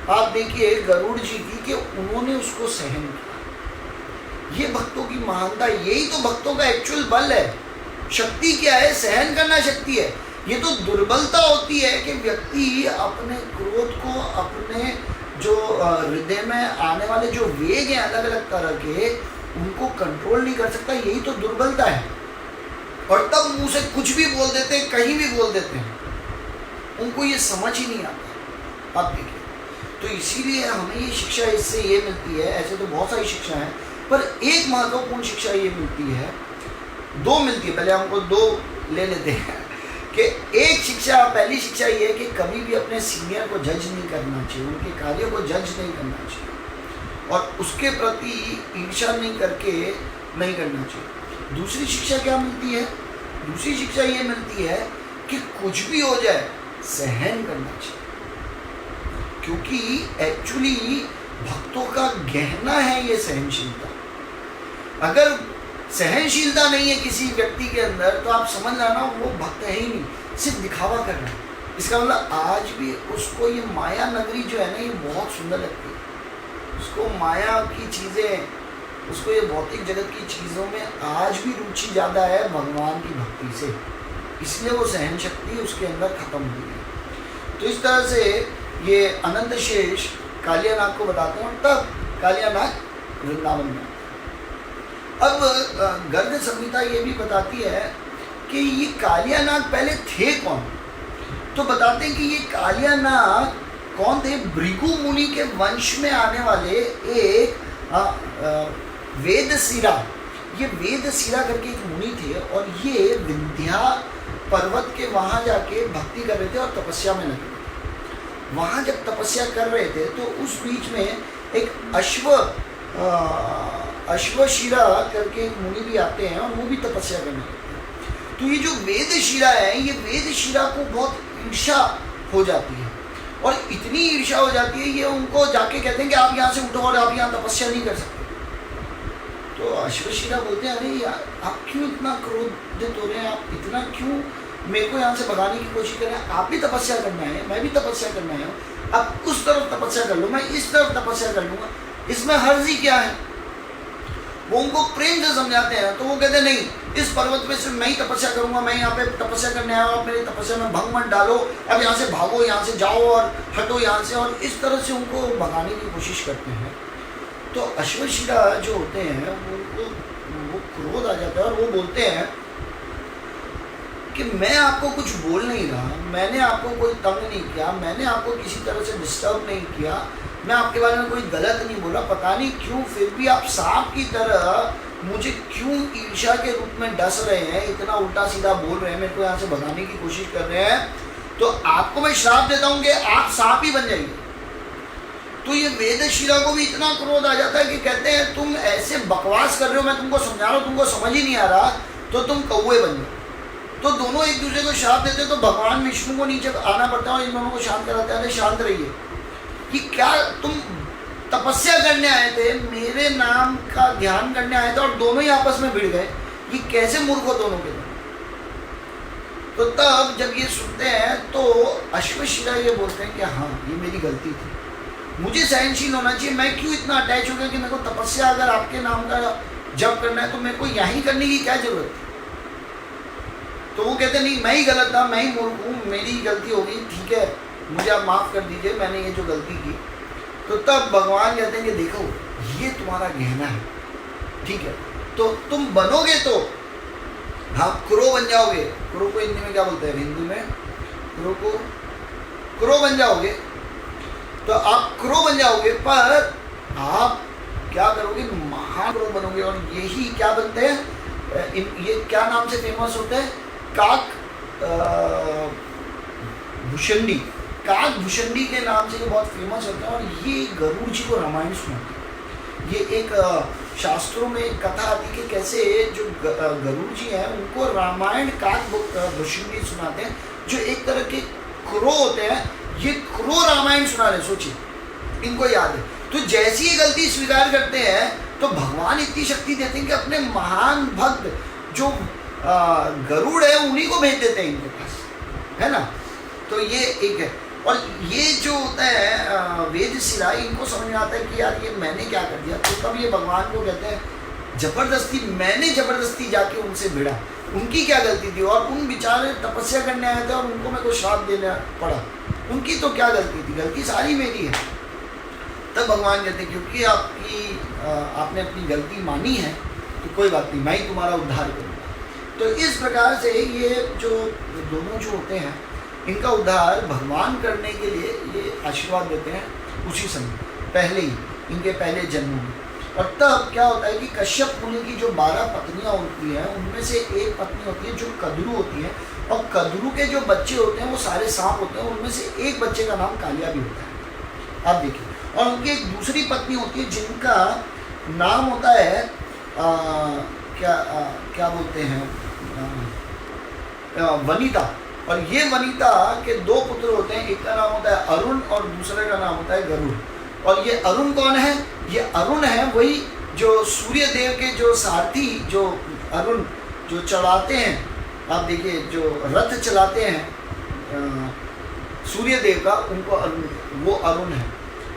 Speaker 1: आप देखिए गरुड़ जी की, कि उन्होंने उसको सहन किया। ये भक्तों की महानता, यही तो भक्तों का एक्चुअल बल है। शक्ति क्या है, सहन करना शक्ति है। ये तो दुर्बलता होती है कि व्यक्ति अपने क्रोध को, अपने जो हृदय में आने वाले जो वेग हैं अलग अलग तरह के, उनको कंट्रोल नहीं कर सकता। यही तो दुर्बलता है। और तब मुंह से कुछ भी बोल देते हैं, कहीं भी बोल देते हैं, उनको ये समझ ही नहीं आता। आप देखिए, तो इसीलिए हमें ये शिक्षा इससे ये मिलती है। ऐसे तो बहुत सारी शिक्षा हैं, पर एक महत्वपूर्ण शिक्षा ये मिलती है, 2 मिलती है, पहले हमको 2 ले लेते हैं। कि एक शिक्षा, पहली शिक्षा ये है कि कभी भी अपने सीनियर को जज नहीं करना चाहिए, उनके कार्यों को जज नहीं करना चाहिए, और उसके प्रति ईर्ष्या नहीं करके नहीं करना चाहिए। दूसरी शिक्षा क्या मिलती है, दूसरी शिक्षा ये मिलती है कि कुछ भी हो जाए सहन करना चाहिए, क्योंकि एक्चुअली भक्तों का गहना है ये सहनशीलता। अगर सहनशीलता नहीं है किसी व्यक्ति के अंदर, तो आप समझ लेना वो भक्त है ही नहीं, सिर्फ दिखावा कर रहा है। इसका मतलब आज भी उसको ये माया नगरी जो है ना, ये बहुत सुंदर लगती है। उसको माया की चीज़ें उसको ये भौतिक जगत की चीज़ों में आज भी रुचि ज़्यादा है भगवान की भक्ति से, इसलिए वो सहन शक्ति उसके अंदर खत्म हुई है। तो इस तरह से ये अनंत शेष कालियानाग को बताते हैं और तब कालियानाग वृंदावन में। अब गर्ग संहिता ये भी बताती है कि ये कालियानाग पहले थे कौन। तो बताते हैं कि ये कालियानाग कौन थे, भृगु मुनि के वंश में आने वाले एक वेदशिरा, ये वेदशिरा करके एक मुनि थे और ये विंध्या पर्वत के वहाँ जाके भक्ति कर रहे थे और तपस्या में लगे थे। वहाँ जब तपस्या कर रहे थे तो उस बीच में एक अश्वशिरा करके एक मुनि भी आते हैं और वो भी तपस्या करने लगते हैं। तो ये जो वेदशिरा है, ये वेदशिरा को बहुत ईर्ष्या हो जाती है और इतनी ईर्ष्या हो जाती है ये उनको जाके कहते हैं कि आप यहाँ से उठो और आप यहाँ तपस्या नहीं कर सकते। तो अश्वशिरा बोलते हैं अरे यार आप क्यों इतना क्रोधित हो रहे हैं, आप इतना क्यों मेरे को यहाँ से भगाने की कोशिश कर रहे हैं, आप भी तपस्या करना है मैं भी तपस्या करना है, आप उस तरफ तपस्या कर लो मैं इस तरफ तपस्या कर लूँगा, इसमें हर्जी क्या है। वो उनको प्रेम से समझाते हैं तो वो कहते हैं नहीं, इस पर्वत पे सिर्फ मैं ही तपस्या करूंगा, मैं यहाँ पे तपस्या करने आया हूँ, आप मेरी तपस्या में भंग मत डालो, अब यहाँ से भागो, यहाँ से जाओ और हटो यहाँ से, और इस तरह से उनको भगाने की कोशिश करते हैं। तो अश्वशिरा जो होते हैं वो क्रोध आ जाता है और वो बोलते हैं कि मैं आपको कुछ बोल नहीं रहा, मैंने आपको कोई तंग नहीं किया, मैंने आपको किसी तरह से डिस्टर्ब नहीं किया, मैं आपके बारे में कोई गलत नहीं बोला, पता नहीं क्यों फिर भी आप सांप की तरह मुझे क्यों ईर्ष्या के रूप में डस रहे हैं, इतना उल्टा सीधा बोल रहे हैं, मेरे को यहाँ से भगाने की कोशिश कर रहे हैं। तो आपको मैं श्राप देता हूँ कि आप सांप ही बन जाइए। तो ये वेदशिरा को भी इतना क्रोध आ जाता है कि कहते हैं तुम ऐसे बकवास कर रहे हो, मैं तुमको समझा रहा हूँ, तुमको समझ ही नहीं आ रहा, तो तुम कौवे बन जाओ। तो दोनों एक दूसरे को श्राप देते हैं। तो भगवान विष्णु को नीचे आना पड़ता है और इन दोनों को शांत कराते हैं, शांत रहिए, कि क्या तुम तपस्या करने आए थे, मेरे नाम का ध्यान करने आए थे और दोनों ही आपस में भिड़ गए, ये कैसे मूर्ख हो दोनों के दोनों। तो तब जब ये सुनते हैं तो अश्वशिरा ये बोलते हैं कि हाँ ये मेरी गलती थी, मुझे सहनशील होना चाहिए, मैं क्यों इतना अटैच हो गया कि मेरे को तपस्या अगर आपके नाम का जप करना है तो मेरे को यहीं करने की क्या जरूरत है। तो वो कहते नहीं मैं ही गलत था, मैं ही मूर्ख हूँ, मेरी गलती हो गई, ठीक है मुझे आप माफ़ कर दीजिए, मैंने ये जो गलती की। तो तब भगवान कहते हैं कि देखो ये तुम्हारा गहना है, ठीक है, तो तुम बनोगे तो हाँ क्रो बन जाओगे, क्रो को हिंदी में क्या बोलते हैं, हिंदी में क्रो को क्रो बन जाओगे, तो आप क्रो बन जाओगे, पर आप क्या करोगे, महान क्रो बनोगे। और यही क्या बनते हैं, ये क्या नाम से फेमस होते हैं, काक भुषंडी, काक भुषंडी के नाम से ये बहुत फेमस होता है। और ये गरुड़ जी को रामायण सुनाते हैं। ये एक शास्त्रों में एक कथा आती है कि कैसे जो गरुड़ जी हैं उनको रामायण काक भुषंडी सुनाते हैं, जो एक तरह के क्रो होते हैं, ये क्रो रामायण सुना रहे, सोचिए इनको याद है। तो जैसी ये गलती स्वीकार करते हैं तो भगवान इतनी शक्ति देते हैं कि अपने महान भक्त जो गरुड़ है उन्हीं को भेज देते हैं इनके पास, है ना। तो ये एक है। और ये जो होता है वेदशिरा, इनको समझ में आता है कि यार ये मैंने क्या कर दिया। तो तब ये भगवान को कहते हैं जबरदस्ती, मैंने जबरदस्ती जाके उनसे भिड़ा, उनकी क्या गलती थी, और उन बेचारे तपस्या करने आए थे और उनको मेरे को श्राप देना पड़ा, उनकी तो क्या गलती थी, गलती सारी मेरी है। तब भगवान कहते हैं क्योंकि आपने अपनी गलती मानी है तो कोई बात नहीं, मैं ही तुम्हारा उद्धार करूँगा। तो इस प्रकार से ये जो दोनों जो होते हैं इनका उद्धार भगवान करने के लिए ये आशीर्वाद देते हैं उसी समय, पहले ही इनके पहले जन्म में। और तब क्या होता है कि कश्यप मुनि की जो 12 पत्नियां होती हैं उनमें से एक पत्नी होती है जो कद्रू होती है, और कद्रू के जो बच्चे होते हैं वो सारे सांप होते हैं, उनमें से एक बच्चे का नाम कालिया भी होता है, आप देखिए। और उनकी एक दूसरी पत्नी होती है जिनका नाम होता है क्या बोलते हैं, वनिता। और ये वनिता के 2 पुत्र होते हैं, एक का नाम होता है अरुण और दूसरे का नाम होता है गरुड़। और ये अरुण कौन है, ये अरुण है वही जो सूर्य देव के जो सारथी, जो अरुण जो चलाते हैं, आप देखिए जो रथ चलाते हैं सूर्य देव का, उनको अरुण, वो अरुण है।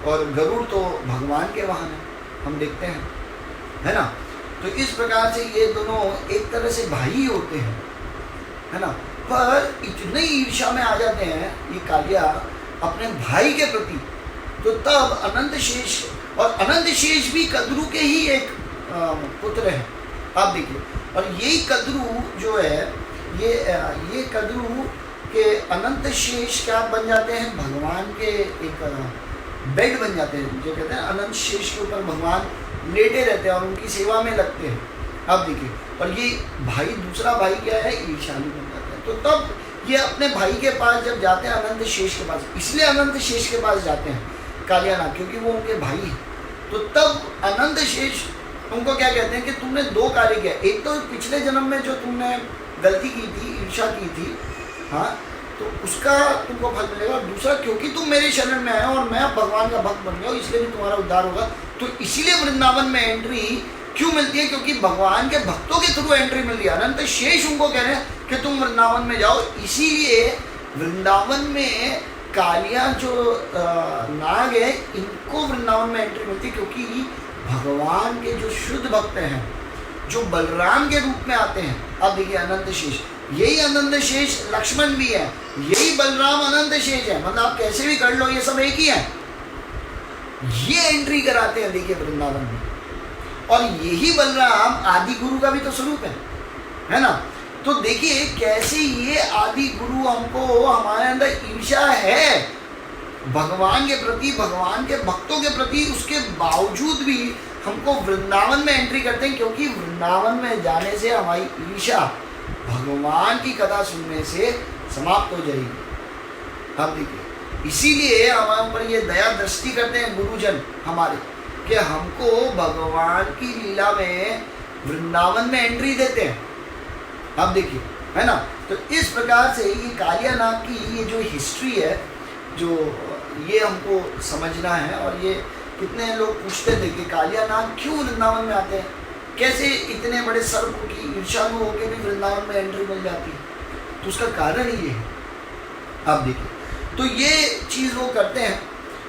Speaker 1: और गरुड़ तो भगवान के वाहन है, हम देखते हैं। है ना। तो इस प्रकार से ये दोनों एक तरह से भाई होते हैं, है ना। पर इतने ईर्ष्या में आ जाते हैं ये कालिया अपने भाई के प्रति, तो तब अनंत शेष, और अनंत शेष भी कद्रू के ही एक पुत्र है, आप देखिए। और यही कद्रू जो है, ये कद्रू के अनंत शेष क्या बन जाते हैं, भगवान के एक बेड बन जाते हैं, जो कहते हैं अनंत शेष के ऊपर भगवान लेटे रहते हैं और उनकी सेवा में लगते हैं, आप देखिए। और ये भाई, दूसरा भाई क्या है, ईर्ष्यालु बन जाता है। तो तब ये अपने भाई के पास जब जाते हैं, अनंत शेष के पास, इसलिए अनंत शेष के पास जाते हैं कालियानाग, क्योंकि वो उनके भाई हैं। तो तब अनंत शेष उनको क्या कहते हैं कि तुमने दो कार्य किया, एक तो पिछले जन्म में जो तुमने गलती की थी, ईर्ष्या की थी, हाँ, तो उसका तुमको फल मिलेगा। और दूसरा, क्योंकि तुम मेरे शरण में आए और मैं अब भगवान का भक्त बन गया हूँ, इसलिए भी तुम्हारा उद्धार होगा। तो इसीलिए वृंदावन में एंट्री क्यों मिलती है, क्योंकि भगवान के भक्तों के थ्रू एंट्री मिल रही है। अनंत शेष उनको कह रहे हैं कि तुम वृंदावन में जाओ, इसीलिए वृंदावन में कालिया जो नाग है, इनको वृंदावन में एंट्री मिलती है, क्योंकि भगवान के जो शुद्ध भक्त हैं, जो बलराम के रूप में आते हैं, अब देखिए अनंत शेष, यही अनंत शेष लक्ष्मण भी है, यही बलराम अनंत शेष है, मतलब आप कैसे भी कर लो, ये सब एक ही है। ये एंट्री कराते हैं देखिए वृंदावन में, और यही बलराम आदि गुरु का भी तो स्वरूप है ना। तो देखिए कैसे ये आदि गुरु हमको, हमारे अंदर ईर्ष्या है भगवान के प्रति, भगवान के भक्तों के प्रति, उसके बावजूद भी हमको वृंदावन में एंट्री करते हैं, क्योंकि वृंदावन में जाने से हमारी ईर्ष्या भगवान की कथा सुनने से समाप्त हो जाएगी। अब देखिए, इसीलिए हमारे ऊपर ये दया दृष्टि करते हैं गुरुजन हमारे, कि हमको भगवान की लीला में वृंदावन में एंट्री देते हैं। अब देखिए, है ना। तो इस प्रकार से ये कालियानाग की ये जो हिस्ट्री है, जो ये हमको समझना है। और ये कितने लोग पूछते थे कि कालियानाग क्यों वृंदावन में आते हैं, कैसे इतने बड़े सर्प की ईर्ष्यालु होकर भी वृंदावन में एंट्री मिल जाती है, तो उसका कारण ही है। आप देखिए, तो ये चीज़ वो करते हैं।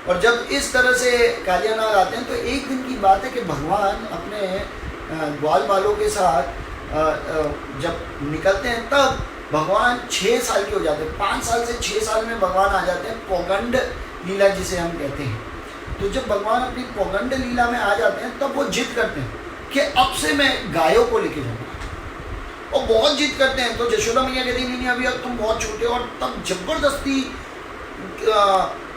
Speaker 1: और जब इस तरह से कालियानाग आते हैं, तो एक दिन की बात है कि भगवान अपने ग्वाल बालों के साथ जब निकलते हैं, तब भगवान 6 साल के हो जाते हैं। 5 साल से 6 साल में भगवान आ जाते हैं, पौगंड लीला जिसे हम कहते हैं। तो जब भगवान अपनी पौगंड लीला में आ जाते हैं, तब वो जिद करते हैं कि अब से मैं गायों को लेके जाऊँगा, और बहुत जिद करते हैं। तो जशोदा मैया कहती नहीं, अभी अब तुम बहुत छोटे हो, और तब जबरदस्ती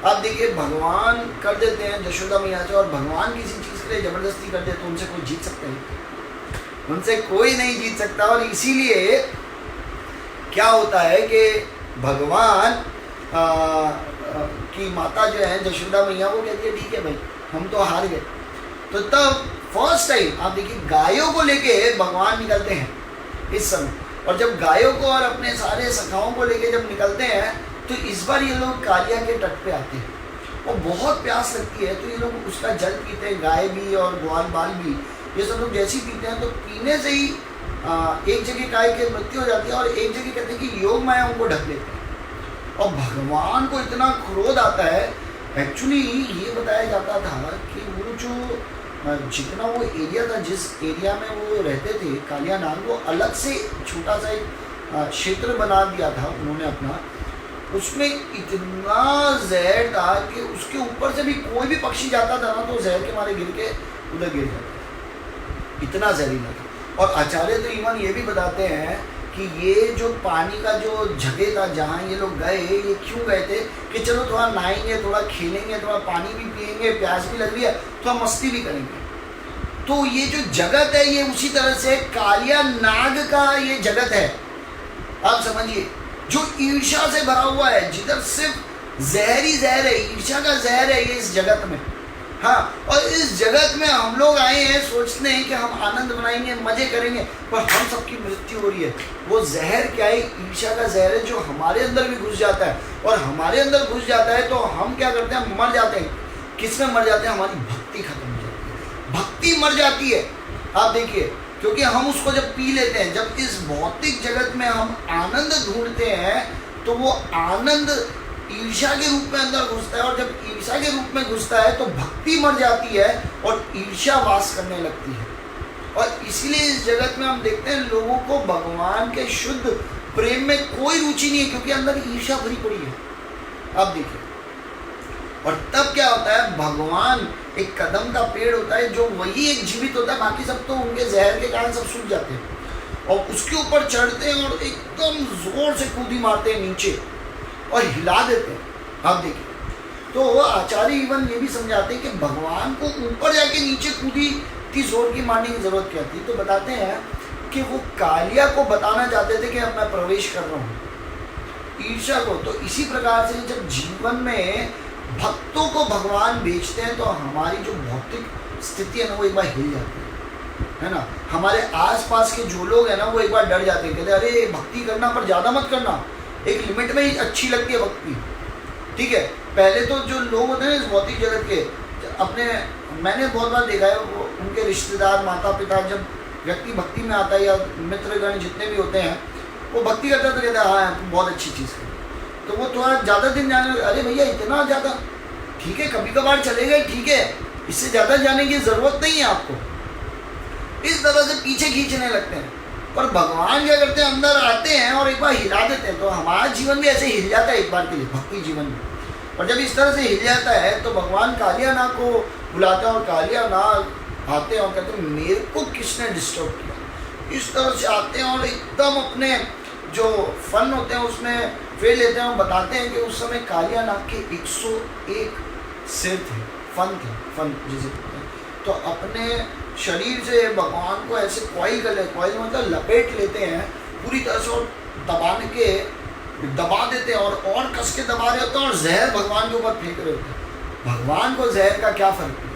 Speaker 1: आप देखिए भगवान कर देते हैं जशोदा मैया से। और भगवान किसी चीज़ के लिए जबरदस्ती कर दे तो उनसे कोई जीत सकता है, उनसे कोई नहीं जीत सकता। और इसीलिए क्या होता है कि भगवान की माता जो है जशोदा मैया, वो कहती है ठीक है भाई, हम तो हार गए। तो तब फर्स्ट टाइम आप देखिए गायों को लेके भगवान निकलते हैं इस समय। और जब गायों को और अपने सारे सखाओं को लेके जब निकलते हैं, तो इस बार ये लोग कालिया के तट पे आते हैं, और बहुत प्यास लगती है, तो ये लोग उसका जल पीते हैं, गाय भी और ग्वाल बाल भी, ये सब लोग जैसे ही पीते हैं, तो पीने से ही एक जगह गाय की मृत्यु हो जाती है, और एक जगह कहते हैं कि योग माया उनको ढक लेते हैं। और भगवान को इतना क्रोध आता है। एक्चुअली ये बताया जाता था कि वो जो जितना वो एरिया था, जिस एरिया में वो रहते थे कालियानाग, वो अलग से छोटा सा एक क्षेत्र बना दिया था उन्होंने अपना। उसमें इतना जहर था कि उसके ऊपर से भी कोई भी पक्षी जाता था ना, तो जहर के मारे गिर के उधर गिर जाता, इतना जहरीला था। और आचार्य तो इवन ये भी बताते हैं कि ये जो पानी का जो जगह था जहाँ ये लोग गए, ये क्यों गए थे कि चलो थोड़ा नहाएंगे, थोड़ा खेलेंगे, थोड़ा पानी भी पिएंगे, प्यास भी लग रही है, थोड़ा मस्ती भी करेंगे। तो ये जो जगत है, ये उसी तरह से कालियानाग का ये जगत है, आप समझिए, जो ईर्ष्या से भरा हुआ है, जिधर सिर्फ जहर ही जहर है, ईर्ष्या का जहर है ये इस जगत में। हाँ, और इस जगत में हम लोग आए हैं, सोचते हैं कि हम आनंद बनाएंगे, मजे करेंगे, पर हम सबकी मृत्यु हो रही है। वो जहर क्या है? ईर्ष्या का जहर है, जो हमारे अंदर भी घुस जाता है, और हमारे अंदर घुस जाता है तो हम क्या करते हैं, मर जाते हैं। किस में मर जाते हैं? हमारी भक्ति खत्म हो जाती है, भक्ति मर जाती है। आप देखिए, क्योंकि हम उसको जब पी लेते हैं, जब इस भौतिक जगत में हम आनंद ढूंढते हैं, तो वो आनंद ईर्ष्या के रूप में अंदर घुसता है, और जब ईर्ष्या के रूप में घुसता है तो भक्ति मर जाती है और ईर्ष्या वास करने लगती है। और इसीलिए इस जगत में हम देखते हैं लोगों को भगवान के शुद्ध प्रेम में कोई रुचि नहीं है, क्योंकि अंदर ईर्ष्या भरी पड़ी है। आप देखिए, और तब क्या होता है, भगवान एक कदम का पेड़ होता है जो वही एक जीवित होता है, बाकी सब तो उनके जहर के कारण सब सूख जाते हैं, और उसके ऊपर चढ़ते हैं और एकदम जोर से कूदी मारते हैं नीचे और हिला देते हैं। आप देखिए, तो आचार्य इवन ये भी समझाते हैं कि भगवान को ऊपर जाके नीचे कूदी इतनी जोर की मारने की जरूरत क्या थी। तो बताते हैं कि वो कालिया को बताना चाहते थे कि अब मैं प्रवेश कर रहा हूँ, ईर्ष्या को। तो इसी प्रकार से जब जीवन में भक्तों को भगवान भेजते हैं तो हमारी जो भौतिक स्थिति है ना वो एक बार हिल जाती है ना। हमारे आसपास के जो लोग हैं ना वो एक बार डर जाते हैं, कहते हैं अरे भक्ति करना पर ज़्यादा मत करना, एक लिमिट में ही अच्छी लगती है भक्ति, ठीक है। पहले तो जो लोग होते हैं इस भौतिक जगत के अपने, मैंने बहुत बार देखा है, वो उनके रिश्तेदार माता पिता, जब व्यक्ति भक्ति में आता है या मित्रगण जितने भी होते हैं वो भक्ति करते हैं तो कहते हैं हाँ बहुत अच्छी चीज़ है, तो वो थोड़ा ज़्यादा दिन जाने, अरे भैया इतना ज़्यादा ठीक है, कभी कभार चले गए ठीक है, इससे ज़्यादा जाने की ज़रूरत नहीं है आपको, इस तरह से पीछे खींचने लगते हैं। पर भगवान क्या करते हैं, अंदर आते हैं और एक बार हिला देते हैं। तो हमारा जीवन भी ऐसे हिल जाता है एक बार के लिए, भक्ति जीवन में। और जब इस तरह से हिल जाता है तो भगवान कालिया नाग को बुलाते हैं और कालिया नाग आते हैं और कहते हैं मेरे को किसने डिस्टर्ब किया। इस तरह से आते हैं और एकदम अपने जो फन होते हैं उसमें फेर लेते हैं और बताते हैं कि उस समय कालिया नाग के 101 सिर थे, फन जिसे कहते हैं। तो अपने शरीर से भगवान को ऐसे कॉइल कर लेते, कॉइल मतलब लपेट लेते हैं पूरी तरह से और दबा देते हैं और कस के दबा रहे होते हैं और जहर भगवान के ऊपर फेंक रहे होते हैं। भगवान को जहर का क्या फर्क है।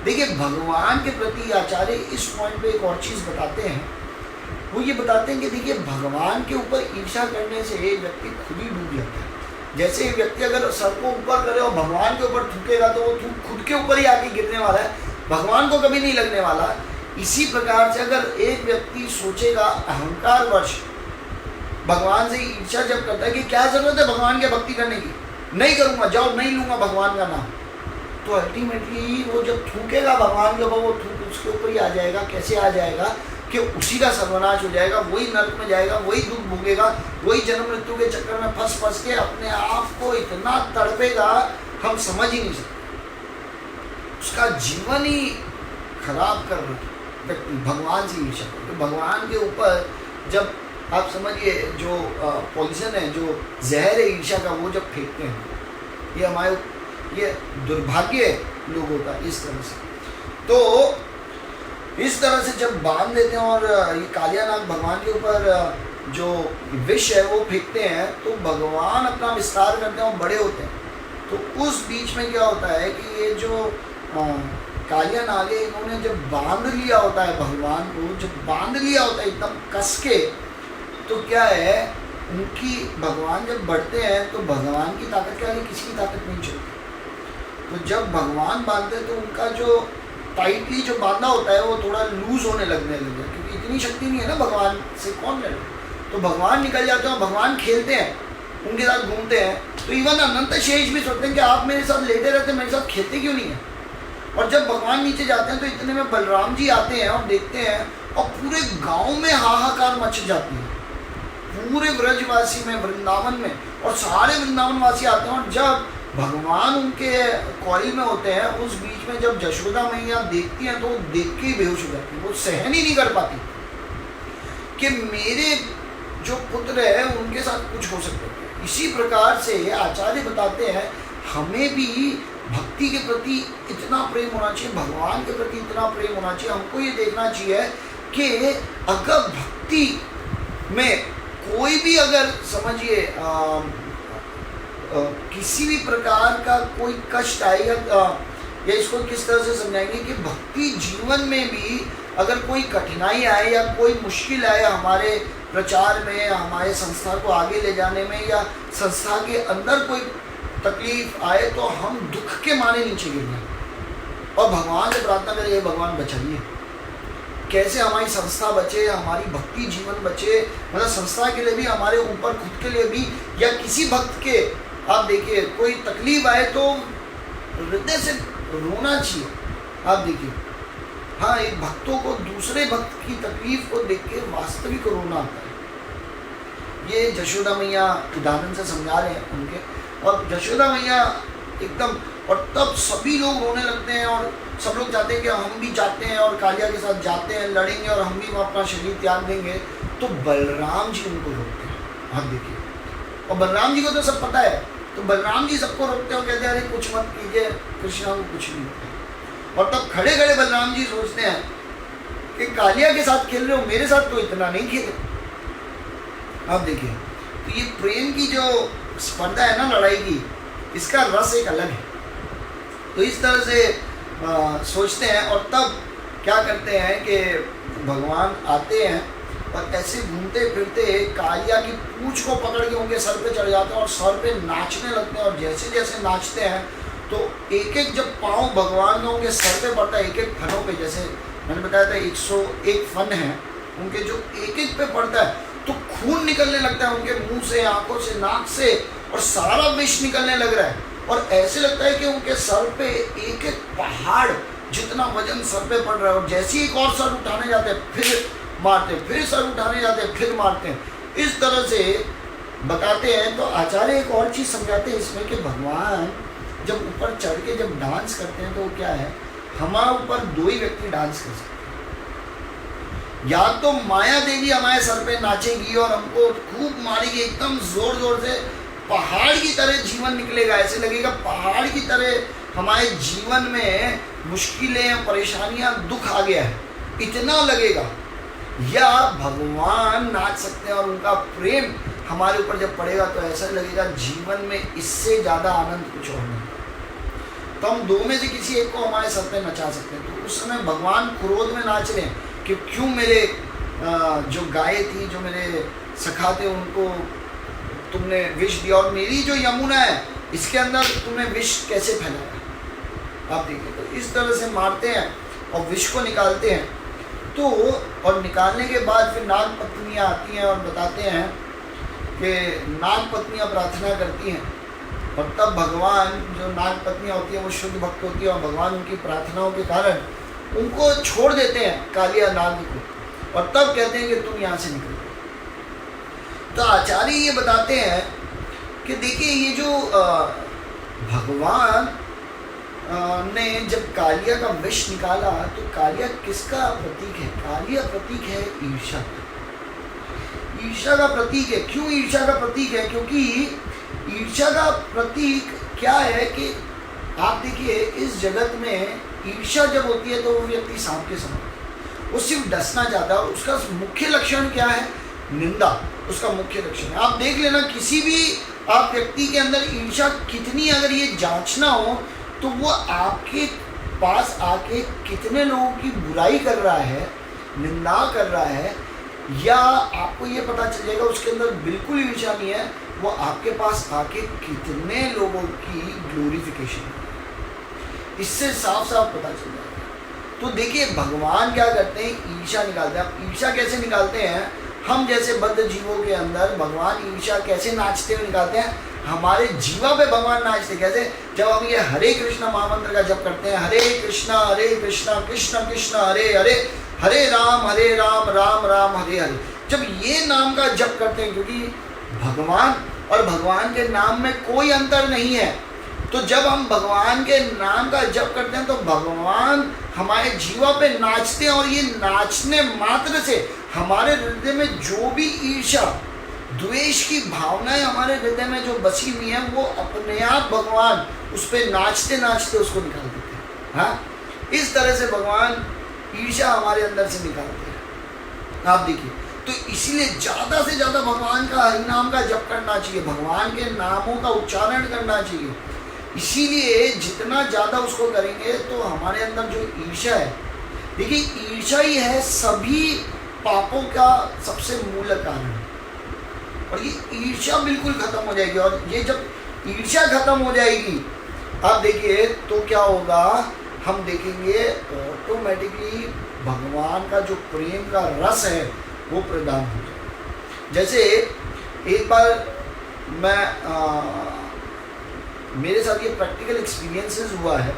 Speaker 1: देखिए, भगवान के प्रति आचार्य इस पॉइंट पे एक और चीज़ बताते हैं, वो ये बताते हैं कि देखिए भगवान के ऊपर ईर्ष्या करने से एक व्यक्ति खुद ही डूब जाता है। जैसे एक व्यक्ति अगर सर को ऊपर करे और भगवान के ऊपर थूकेगा तो वो थूक खुद के ऊपर ही आके गिरने वाला है, भगवान को कभी नहीं लगने वाला। इसी प्रकार से अगर एक व्यक्ति सोचेगा अहंकार वश भगवान से ईर्ष्या जब करता है कि क्या जरूरत है भगवान की भक्ति करने की, नहीं करूँगा, जाओ नहीं लूँगा भगवान का नाम, तो अल्टीमेटली वो जब थूकेगा भगवान के ऊपर, वो थूक उसके ऊपर ही आ जाएगा। कैसे आ जाएगा कि उसी का सर्वनाश हो जाएगा, वही नरक में जाएगा, वही दुख भोगेगा, वही जन्म मृत्यु के चक्कर में फंस के अपने आप को इतना तड़पेगा हम समझ ही नहीं सकते। उसका जीवन ही खराब कर व्यक्ति भगवान से ईर्ष्या। तो भगवान के ऊपर जब आप समझिए जो पॉइजन है, जो जहर है ईर्ष्या का, वो जब फेंकते हैं, ये हमारे ये दुर्भाग्य है लोगों का। इस तरह से तो इस तरह से जब बांध देते हैं और ये कालिया नाग भगवान के ऊपर जो विष है वो फेंकते हैं तो भगवान अपना विस्तार करते हैं और बड़े होते हैं। तो उस बीच में क्या होता है कि ये जो कालिया नाग है, इन्होंने जब बांध लिया होता है भगवान को, जब बांध लिया होता है एकदम कस के, तो क्या है उनकी, भगवान जब बढ़ते हैं तो भगवान की ताकत के आगे किसी की ताकत नहीं चलती। तो जब भगवान बांधते हैं तो उनका जो टाइटली जो बांधा होता है वो थोड़ा लूज होने लगने लगे, क्योंकि इतनी शक्ति नहीं है ना भगवान से, कौन ले। तो भगवान निकल जाते हैं और भगवान खेलते हैं, उनके साथ घूमते हैं। तो इवन अनंत शेष भी सोचते हैं कि आप मेरे साथ लेटे रहते, मेरे साथ खेलते क्यों नहीं है। और जब भगवान नीचे जाते हैं तो इतने में बलराम जी आते हैं और देखते हैं और पूरे गाँव में हाहाकार मच जाती है, पूरे ब्रजवासी में, वृंदावन में, और सारे वृंदावन वासी आते हैं। और जब भगवान उनके कॉइल में होते हैं, उस बीच में जब यशोदा मैया देखती हैं तो वो देख के ही बेहोश हो जाती है, वो सहन ही नहीं कर पाती कि मेरे जो पुत्र है उनके साथ कुछ हो सकता है। इसी प्रकार से आचार्य बताते हैं हमें भी भक्ति के प्रति इतना प्रेम होना चाहिए, भगवान के प्रति इतना प्रेम होना चाहिए। हमको ये देखना चाहिए कि अगर भक्ति में कोई भी अगर समझिए किसी भी प्रकार का कोई कष्ट आएगा, या इसको किस तरह से समझाएंगे कि भक्ति जीवन में भी अगर कोई कठिनाई आए या कोई मुश्किल आए हमारे प्रचार में, हमारे संस्था को आगे ले जाने में, या संस्था के अंदर कोई तकलीफ आए, तो हम दुख के माने नीचे गिर जाए और भगवान से प्रार्थना करें, भगवान बचाइए, कैसे हमारी संस्था बचे, हमारी भक्ति जीवन बचे। मतलब संस्था के लिए भी, हमारे ऊपर खुद के लिए भी, या किसी भक्त के, आप देखिए कोई तकलीफ आए तो हृदय से रोना चाहिए। आप देखिए हाँ, एक भक्तों को दूसरे भक्त की तकलीफ को देख के वास्तविक रोना आता है। ये जशोदा मैया उदाहरण से समझा रहे हैं उनके, और जशोदा मैया एकदम, और तब सभी लोग रोने लगते हैं और सब लोग चाहते हैं कि हम भी जाते हैं और कालिया के साथ जाते हैं, लड़ेंगे और हम भी अपना शरीर त्याग देंगे। तो बलराम जी उनको रोकते हैं। आप देखिए, और बलराम जी को तो सब पता है, तो बलराम जी सबको रोकते हैं और कहते हैं अरे कुछ मत कीजिए, कृष्णा को कुछ नहीं होता। और तब खड़े खड़े बलराम जी सोचते हैं कि कालिया के साथ खेल रहे हो, मेरे साथ तो इतना नहीं खेले। आप देखिए, तो ये प्रेम की जो स्पर्धा है ना, लड़ाई की, इसका रस एक अलग है। तो इस तरह से सोचते हैं, और तब क्या करते हैं कि भगवान आते हैं और ऐसे घूमते फिरते कालिया की पूंछ को पकड़ के उनके सर पे चढ़ जाते हैं और सर पे नाचने लगते हैं। और जैसे जैसे नाचते हैं तो एक एक जब पाँव भगवान का उनके सर पे पड़ता है, एक एक फनों पे, जैसे मैंने बताया था 101 फन है उनके, जो एक एक पे पड़ता है तो खून निकलने लगता है उनके मुंह से, आंखों से, नाक से, और सारा विष निकलने लग रहा है। और ऐसे लगता है कि उनके सर पे एक एक पहाड़ जितना वजन सर पे पड़ रहा है। और जैसे ही एक और सर उठाने जाते हैं फिर मारते हैं, फिर सर उठाने जाते हैं फिर मारते हैं। इस तरह से बताते हैं। तो आचार्य एक और चीज़ समझाते हैं इसमें कि भगवान जब ऊपर चढ़ के जब डांस करते हैं तो क्या है, हमारे ऊपर दो ही व्यक्ति डांस कर सकते हैं। या तो माया देवी हमारे सर पे नाचेगी और हमको खूब मारेगी, एकदम जोर जोर से, पहाड़ की तरह जीवन निकलेगा, ऐसे लगेगा पहाड़ की तरह हमारे जीवन में मुश्किलें, परेशानियां, दुख आ गया है, इतना लगेगा। या भगवान नाच सकते हैं और उनका प्रेम हमारे ऊपर जब पड़ेगा तो ऐसा लगेगा जीवन में इससे ज़्यादा आनंद कुछ और नहीं। तो हम दो में से किसी एक को हमारे सर पे नचा सकते हैं। तो उस समय भगवान क्रोध में नाच रहे हैं कि क्यों मेरे जो गाय थी, जो मेरे सखा थे, उनको तुमने विष दिया, और मेरी जो यमुना है इसके अंदर तुमने विष कैसे फैलाया। आप देखिए, तो इस तरह से मारते हैं और विष को निकालते हैं। तो और निकालने के बाद फिर नाग पत्नियाँ आती हैं और बताते हैं कि नाग पत्नियाँ प्रार्थना करती हैं, और तब भगवान, जो नाग पत्नियाँ होती हैं वो शुद्ध भक्त होती है, और भगवान उनकी प्रार्थनाओं के कारण उनको छोड़ देते हैं कालिया नाग को, और तब कहते हैं कि तुम यहाँ से निकलो। तो आचार्य ये बताते हैं कि देखिए, ये जो भगवान ने जब कालिया का विष निकाला तो कालिया किसका प्रतीक है? कालिया प्रतीक है ईर्ष्या का। ईर्ष्या का प्रतीक है। क्यों ईर्ष्या का प्रतीक है? क्योंकि ईर्ष्या का प्रतीक क्या है कि आप देखिए, इस जगत में ईर्ष्या जब होती है तो वो व्यक्ति सांप के समान, वो सिर्फ डसना चाहता है। और उसका मुख्य लक्षण क्या है? निंदा उसका मुख्य लक्षण है। आप देख लेना, किसी भी आप व्यक्ति के अंदर ईर्ष्या कितनी, अगर ये जांचना हो तो वो आपके पास आके कितने लोगों की बुराई कर रहा है, निंदा कर रहा है, या आपको ये पता चल जाएगा उसके अंदर बिल्कुल ईर्ष्या नहीं है, वो आपके पास आके कितने लोगों की ग्लोरिफिकेशन है, इससे साफ साफ पता चल जाएगा। तो देखिए, भगवान क्या करते हैं? ईर्ष्या निकालते हैं। आप ईर्ष्या कैसे निकालते हैं? हम जैसे बद्ध जीवों के अंदर भगवान ईर्ष्या कैसे नाचते हुए निकालते हैं? हमारे जीवा पे भगवान नाचते कैसे? जब हम ये हरे कृष्णा महामंत्र का जप करते हैं, हरे कृष्णा कृष्ण कृष्ण हरे हरे, हरे राम राम राम हरे हरे, जब ये नाम का जप करते हैं, क्योंकि भगवान और भगवान के नाम में कोई अंतर नहीं है, तो जब हम भगवान के नाम का जप करते हैं तो भगवान हमारे जीवा पे नाचते हैं। और ये नाचने मात्र से हमारे हृदय में जो भी ईर्ष्या, द्वेष की भावनाएं हमारे हृदय में जो बसी हुई हैं, वो अपने आप भगवान उस पर नाचते नाचते उसको निकाल देते हैं। हाँ, इस तरह से भगवान ईर्ष्या हमारे अंदर से निकालते हैं। आप देखिए, तो इसीलिए ज़्यादा से ज़्यादा भगवान का हरिनाम का जप करना चाहिए, भगवान के नामों का उच्चारण करना चाहिए। इसीलिए जितना ज़्यादा उसको करेंगे तो हमारे अंदर जो ईर्ष्या है, देखिए ईर्ष्या ही है सभी पापों का सबसे मूल कारण, और ये ईर्ष्या बिल्कुल खत्म हो जाएगी। और ये जब ईर्ष्या खत्म हो जाएगी, आप देखिए तो क्या होगा, हम देखेंगे ऑटोमेटिकली भगवान का जो प्रेम का रस है वो प्रदान हो जाएगा। जैसे एक बार मैं मेरे साथ ये प्रैक्टिकल एक्सपीरियंसेस हुआ है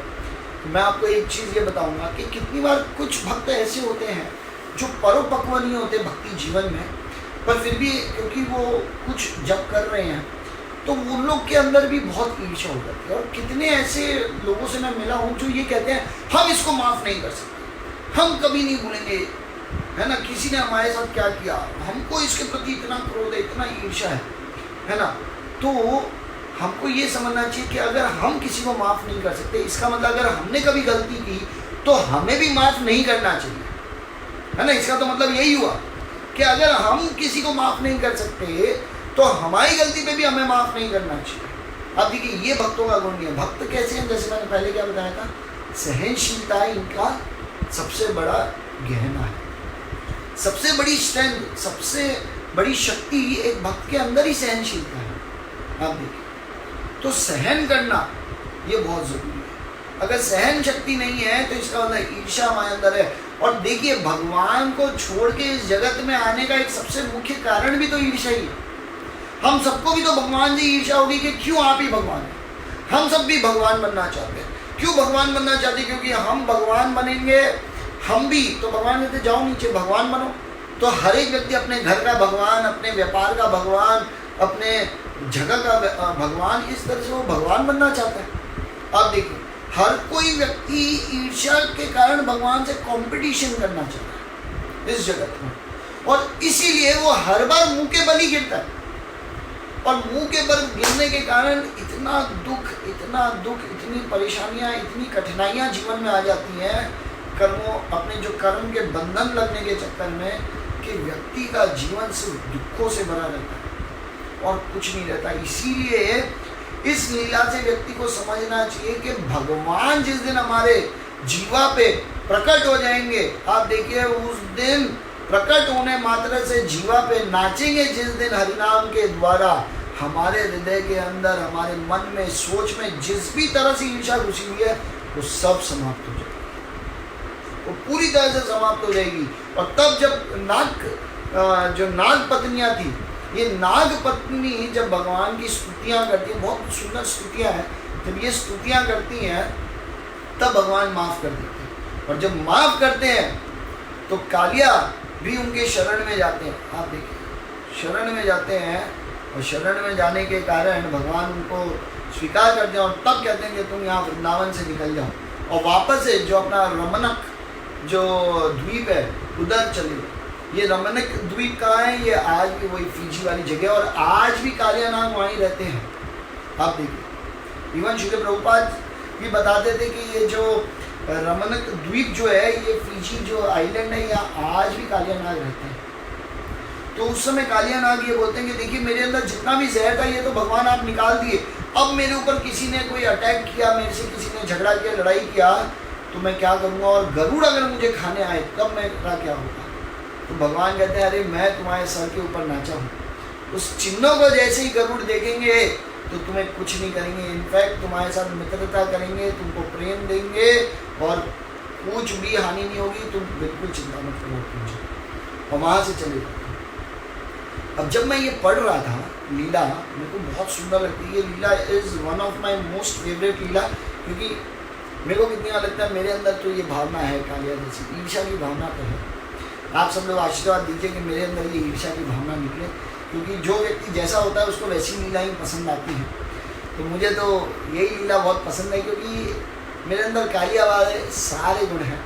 Speaker 1: मैं आपको एक चीज़ ये बताऊंगा कि कितनी बार कुछ भक्त ऐसे होते हैं जो परोपक्व नहीं होते भक्ति जीवन में, पर फिर भी क्योंकि वो कुछ जप कर रहे हैं तो उन लोग के अंदर भी बहुत ईर्ष्या हो जाती है। और कितने ऐसे लोगों से मैं मिला हूँ जो ये कहते हैं हम इसको माफ़ नहीं कर सकते, हम कभी नहीं भूलेंगे, है ना, किसी ने हमारे साथ क्या किया, हमको इसके प्रति इतना क्रोध है, इतना ईर्ष्या है ना। तो हमको ये समझना चाहिए कि अगर हम किसी को माफ़ नहीं कर सकते, इसका मतलब अगर हमने कभी गलती की तो हमें भी माफ़ नहीं करना चाहिए, है ना। इसका तो मतलब यही हुआ कि अगर हम किसी को माफ़ नहीं कर सकते तो हमारी गलती पे भी हमें माफ़ नहीं करना चाहिए। अब देखिए ये भक्तों का गुण नहीं है। भक्त कैसे हैं, जैसे मैंने पहले क्या बताया था, सहनशीलता इनका सबसे बड़ा गहना है, सबसे बड़ी स्ट्रेंथ, सबसे बड़ी शक्ति एक भक्त के अंदर ही सहनशीलता है। आप देखिए तो सहन करना ये बहुत ज़रूरी है। अगर सहन शक्ति नहीं है तो इसका मतलब ईर्ष्या हमारे अंदर है। और देखिए भगवान को छोड़ के इस जगत में आने का एक सबसे मुख्य कारण भी तो ईर्ष्या ही है। हम सबको भी तो भगवान से ईर्ष्या होगी कि क्यों आप ही भगवान हैं। हम सब भी भगवान बनना चाहते हैं। क्यों भगवान बनना चाहते हैं? क्योंकि हम भगवान बनेंगे, हम भी तो भगवान कहते जाओ नीचे भगवान बनो। तो हर एक व्यक्ति अपने घर का भगवान, अपने व्यापार का भगवान, अपने जगह का भगवान, इस तरह से वो भगवान बनना चाहता है। अब देखिए हर कोई व्यक्ति ईर्ष्या के कारण भगवान से कंपटीशन करना चाहता है इस जगत में, और इसीलिए वो हर बार मुंह के बल ही गिरता है। और मुंह के बल गिरने के कारण इतना दुख, इतनी परेशानियां, इतनी कठिनाइयां जीवन में आ जाती हैं कर्मों, अपने जो कर्म के बंधन लगने के चक्कर में, कि व्यक्ति का जीवन सिर्फ दुखों से भरा रहता है और कुछ नहीं रहता। इसीलिए इस लीला से व्यक्ति को समझना चाहिए कि भगवान जिस दिन हमारे जीवा पे प्रकट हो जाएंगे, आप देखिए उस दिन प्रकट होने मात्र से जीवा पे नाचेंगे, जिस दिन हरिनाम के द्वारा हमारे हृदय के अंदर, हमारे मन में, सोच में जिस भी तरह से ईर्ष्या घुसी हुई है वो सब समाप्त हो जाएगी, वो पूरी तरह से समाप्त हो जाएगी। और तब जब जो नाग पत्नियां थी, ये नाग पत्नी जब भगवान की स्तुतियां करती है, बहुत सुंदर स्तुतियां हैं, जब ये स्तुतियां करती हैं तब भगवान माफ़ कर देते हैं। और जब माफ़ करते हैं तो कालिया भी उनके शरण में जाते हैं। आप देखिए शरण में जाते हैं, और शरण में जाने के कारण भगवान उनको स्वीकार करते हैं और तब कहते हैं कि तुम यहाँ वृंदावन से निकल जाओ और वापस से जो अपना रमणक जो द्वीप है उधर चले। ये रमणक द्वीप कहाँ है? ये आज भी वही फीजी वाली जगह, और आज भी कालिया नाग वहीं रहते हैं। आप देखिए इवन श्रील प्रभुपाद भी बताते थे कि ये जो रमणक द्वीप जो है, ये फीजी जो आइलैंड है, यहाँ आज भी कालिया नाग रहते हैं। तो उस समय कालिया नाग ये बोलते हैं कि देखिए मेरे अंदर जितना भी जहर था ये तो भगवान आप निकाल दिए, अब मेरे ऊपर किसी ने कोई अटैक किया, मेरे से किसी ने झगड़ा किया, लड़ाई किया, तो मैं क्या करूँगा? और गरुड़ अगर मुझे खाने आए तब मेरा क्या होगा? तो भगवान कहते हैं अरे मैं तुम्हारे सर के ऊपर नाचा हूँ, उस चिन्हों को जैसे ही गरुड़ देखेंगे तो तुम्हें कुछ नहीं करेंगे, इनफैक्ट तुम्हारे साथ मित्रता करेंगे, तुमको प्रेम देंगे और कुछ भी हानि नहीं होगी, तुम बिल्कुल चिंता मत करो। और वहाँ से चले जाते। अब जब मैं ये पढ़ रहा था लीला, मेरे को बहुत सुंदर लगती है ये लीला, is one of my most favourite लीला, क्योंकि मेरे को कितना लगता है मेरे अंदर तो ये भावना है कालिया जैसी, ईर्ष्या की भावना तो है। आप सब लोग आशीर्वाद दीजिए कि मेरे अंदर ये ईर्ष्या की भावना निकले, क्योंकि जो व्यक्ति जैसा होता है उसको वैसी लीला ही पसंद आती है। तो मुझे तो यही लीला बहुत पसंद है, क्योंकि मेरे अंदर कालिया वाले सारे गुण हैं।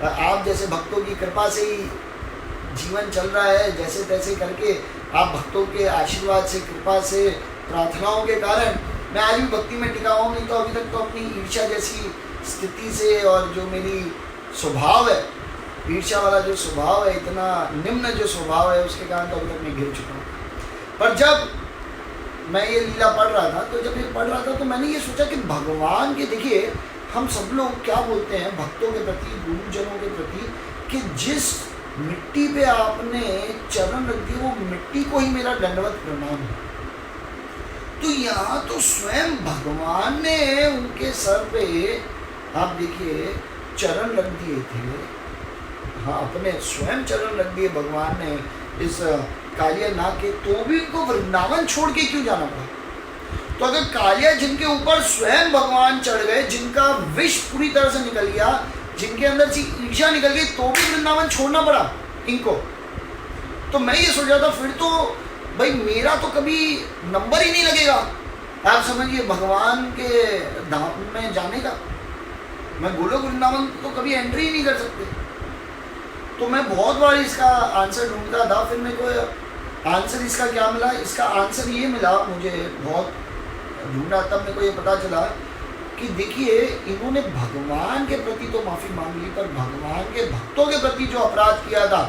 Speaker 1: आप जैसे भक्तों की कृपा से ही जीवन चल रहा है, जैसे तैसे करके आप भक्तों के आशीर्वाद से, कृपा से, प्रार्थनाओं के कारण मैं आज भी भक्ति में टिका हूँ। नहीं तो अभी तक तो अपनी ईर्ष्या जैसी स्थिति से, और जो मेरी स्वभाव है, ईर्ष्या वाला जो स्वभाव है, इतना निम्न जो स्वभाव है, उसके कारण तो अभी तक मैं गिर चुका हूँ। पर जब मैं ये लीला पढ़ रहा था, तो जब ये पढ़ रहा था तो मैंने ये सोचा कि भगवान के, देखिए हम सब लोग क्या बोलते हैं भक्तों के प्रति, गुरुजनों के प्रति, कि जिस मिट्टी पे आपने चरण रख दिए वो मिट्टी को ही मेरा दंडवत प्रणाम है। तो यहाँ तो स्वयं भगवान ने उनके सर पे, आप देखिए, चरण रख दिए थे। हाँ, अपने स्वयं चरण रख दिए भगवान ने इस कालिया नाग के, तो भी उनको वृंदावन छोड़ के क्यों जाना पड़ा? तो अगर कालिया जिनके ऊपर स्वयं भगवान चढ़ गए, जिनका विष पूरी तरह से निकल गया, जिनके अंदर से ईर्ष्या निकल गई, तो भी वृंदावन छोड़ना पड़ा इनको। तो मैं ये सोच रहा था फिर तो भाई मेरा तो कभी नंबर ही नहीं लगेगा, आप समझिए, भगवान के धाम में जाने का। मैं गोलोक वृंदावन तो कभी एंट्री ही नहीं कर सकते। तो मैं बहुत बार इसका आंसर ढूंढता था, फिर मेरे को आंसर इसका क्या मिला, इसका आंसर ये मिला, मुझे बहुत ढूंढा तब मेरे को ये पता चला कि देखिए इन्होंने भगवान के प्रति तो माफ़ी मांग ली, पर भगवान के भक्तों के प्रति जो अपराध किया था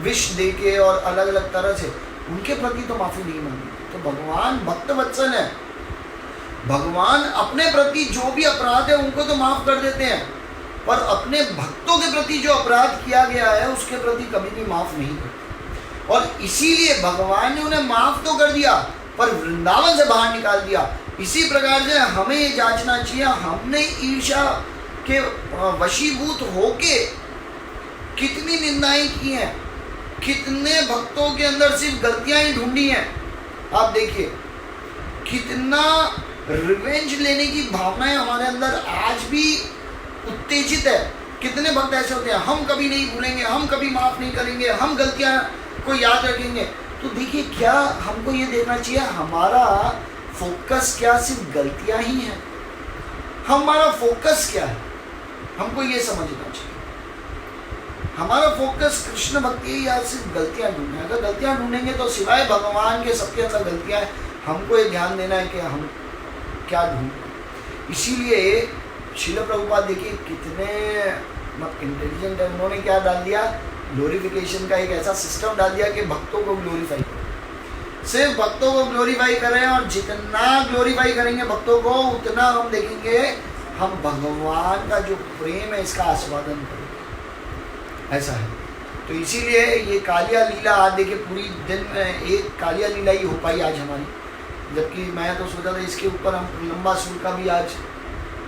Speaker 1: विष दे के और अलग अलग तरह से, उनके प्रति तो माफ़ी नहीं मांगी। तो भगवान भक्त वत्सल है, भगवान अपने प्रति जो भी अपराध है उनको तो माफ़ कर देते हैं, पर अपने भक्तों के प्रति जो अपराध किया गया है उसके प्रति कभी भी माफ़ नहीं करते। और इसीलिए भगवान ने उन्हें माफ़ तो कर दिया पर वृंदावन से बाहर निकाल दिया। इसी प्रकार से हमें ये जांचना चाहिए, हमने ईर्ष्या के वशीभूत होके कितनी निंदाएं की हैं, कितने भक्तों के अंदर सिर्फ गलतियां ही ढूंढी हैं। आप देखिए कितना रिवेंज लेने की भावनाएं हमारे अंदर आज भी उत्तेजित है। कितने भक्त ऐसे होते हैं, हम कभी नहीं भूलेंगे, हम कभी माफ़ नहीं करेंगे, हम गलतियां को याद रखेंगे। तो देखिए क्या हमको ये देखना चाहिए, हमारा फोकस क्या सिर्फ गलतियां ही हैं, हमारा फोकस क्या है, हमको ये समझना चाहिए। हमारा फोकस कृष्ण भक्ति या सिर्फ गलतियां ढूंढना है। अगर गलतियां ढूंढेंगे तो सिवाय भगवान के सबके अंदर गलतियां हैं, हमको ये ध्यान देना है कि हम क्या ढूंढ। इसीलिए श्रील प्रभुपाद देखिए कितने इंटेलिजेंट है, उन्होंने क्या डाल दिया, ग्लोरिफिकेशन का एक ऐसा सिस्टम डाल दिया कि भक्तों को ग्लोरीफाई करें, सिर्फ भक्तों को ग्लोरीफाई करें, और जितना ग्लोरीफाई करेंगे भक्तों को उतना हम देखेंगे हम भगवान का जो प्रेम है इसका आस्वादन करेंगे। ऐसा है। तो इसीलिए ये कालिया लीला आज देखिए पूरी दिन में एक कालिया लीला ही हो पाई आज हमारी, जबकि मैं तो सोचा था इसके ऊपर हम लंबा सुर का भी आज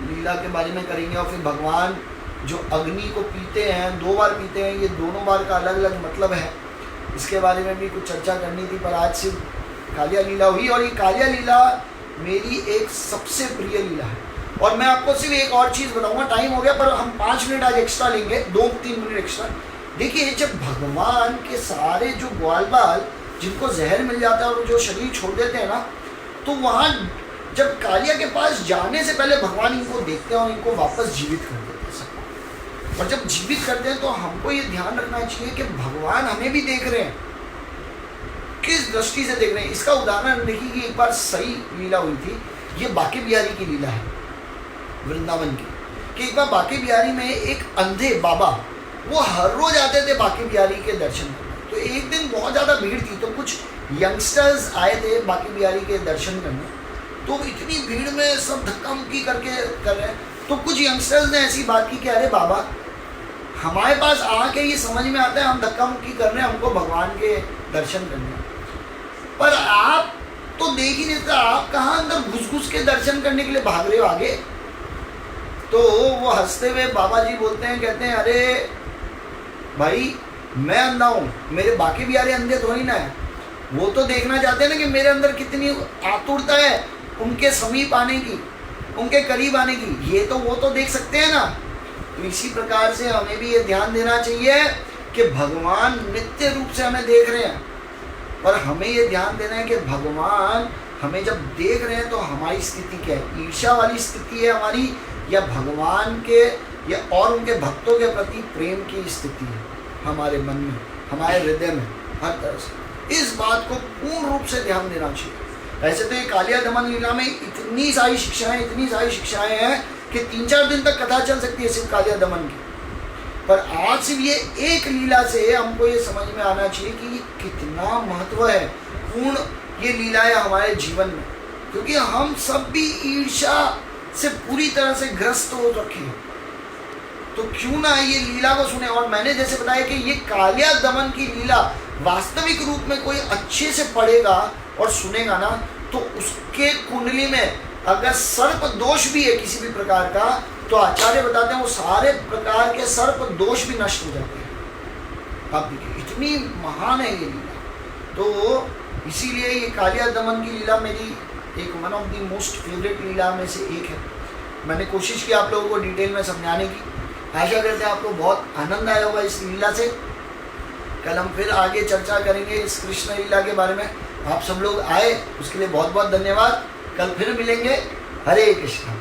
Speaker 1: लीला के बारे में करेंगे। और फिर भगवान जो अग्नि को पीते हैं, 2 बार पीते हैं, ये दोनों बार का अलग अलग मतलब है, इसके बारे में भी कुछ चर्चा करनी थी, पर आज सिर्फ कालिया लीला हुई। और ये कालिया लीला मेरी एक सबसे प्रिय लीला है। और मैं आपको सिर्फ एक और चीज़ बताऊंगा, टाइम हो गया पर हम 5 मिनट आज एक्स्ट्रा लेंगे, 2-3 मिनट एक्स्ट्रा। देखिए जब भगवान के सारे जो ग्वाल बाल जिनको जहर मिल जाता है और जो शरीर छोड़ देते हैं ना, तो वहाँ जब कालिया के पास जाने से पहले भगवान इनको देखते हैं और इनको वापस जीवित कर देते हैं सबको। और जब जीवित करते हैं तो हमको ये ध्यान रखना चाहिए कि भगवान हमें भी देख रहे हैं, किस दृष्टि से देख रहे हैं। इसका उदाहरण देखिए कि एक बार सही लीला हुई थी, ये बांके बिहारी की लीला है वृंदावन की, कि एक बार बांके बिहारी में एक अंधे बाबा, वो हर रोज आते थे बांके बिहारी के दर्शन करने। तो एक दिन बहुत ज़्यादा भीड़ थी, तो कुछ यंगस्टर्स आए थे बांके बिहारी के दर्शन करने। तो इतनी भीड़ में सब धक्का मुक्की करके कर रहे हैं, तो कुछ यंगस्टर्स ने ऐसी बात की कि अरे बाबा, हमारे पास आके ये समझ में आता है हम धक्का मुक्की कर रहे हैं, हमको भगवान के दर्शन करने, पर आप तो देख ही नहीं सकते, आप कहाँ अंदर घुस घुस के दर्शन करने के लिए भाग रहे हो आगे। तो वो हंसते हुए बाबा जी बोलते हैं, कहते हैं अरे भाई मैं अंधा हूँ, मेरे बाकी बिहारी अंधे थोड़ी ना है, वो तो देखना चाहते हैं ना कि मेरे अंदर कितनी आतुरता है उनके समीप आने की, उनके करीब आने की, ये तो वो तो देख सकते हैं ना। तो इसी प्रकार से हमें भी ये ध्यान देना चाहिए कि भगवान नित्य रूप से हमें देख रहे हैं, पर हमें ये ध्यान देना है कि भगवान हमें जब देख रहे हैं तो हमारी स्थिति क्या है, ईर्ष्या वाली स्थिति है हमारी, या भगवान के या और उनके भक्तों के प्रति प्रेम की स्थिति है हमारे मन में, हमारे हृदय में, हर तरह से। इस बात को पूर्ण रूप से ध्यान देना चाहिए। ऐसे तो ये कालिया दमन लीला में इतनी सारी शिक्षाएं हैं कि 3-4 दिन तक कथा चल सकती है सिर्फ कालिया दमन की। पर आज सिर्फ ये एक लीला से हमको ये समझ में आना चाहिए कि ये कितना महत्व है पूर्ण ये लीला है हमारे जीवन में, क्योंकि हम सब भी ईर्ष्या से पूरी तरह से ग्रस्त हो रखे हैं। तो क्यों ना ये लीला को सुने। और मैंने जैसे बताया कि ये कालिया दमन की लीला वास्तविक रूप में कोई अच्छे से पढ़ेगा और सुनेगा ना, तो उसके कुंडली में अगर सर्प दोष भी है किसी भी प्रकार का, तो आचार्य बताते हैं वो सारे प्रकार के सर्प दोष भी नष्ट हो जाते हैं। आप देखिए इतनी महान है ये लीला। तो इसीलिए ये कालिया दमन की लीला मेरी एक one of the most favourite लीला में से एक है। मैंने कोशिश की आप लोगों को डिटेल में समझाने की। आशा करते हैं आपको बहुत आनंद आया होगा इस लीला से। कल हम फिर आगे चर्चा करेंगे इस कृष्ण लीला के बारे में। आप सब लोग आए उसके लिए बहुत बहुत धन्यवाद। कल फिर मिलेंगे। हरे कृष्ण।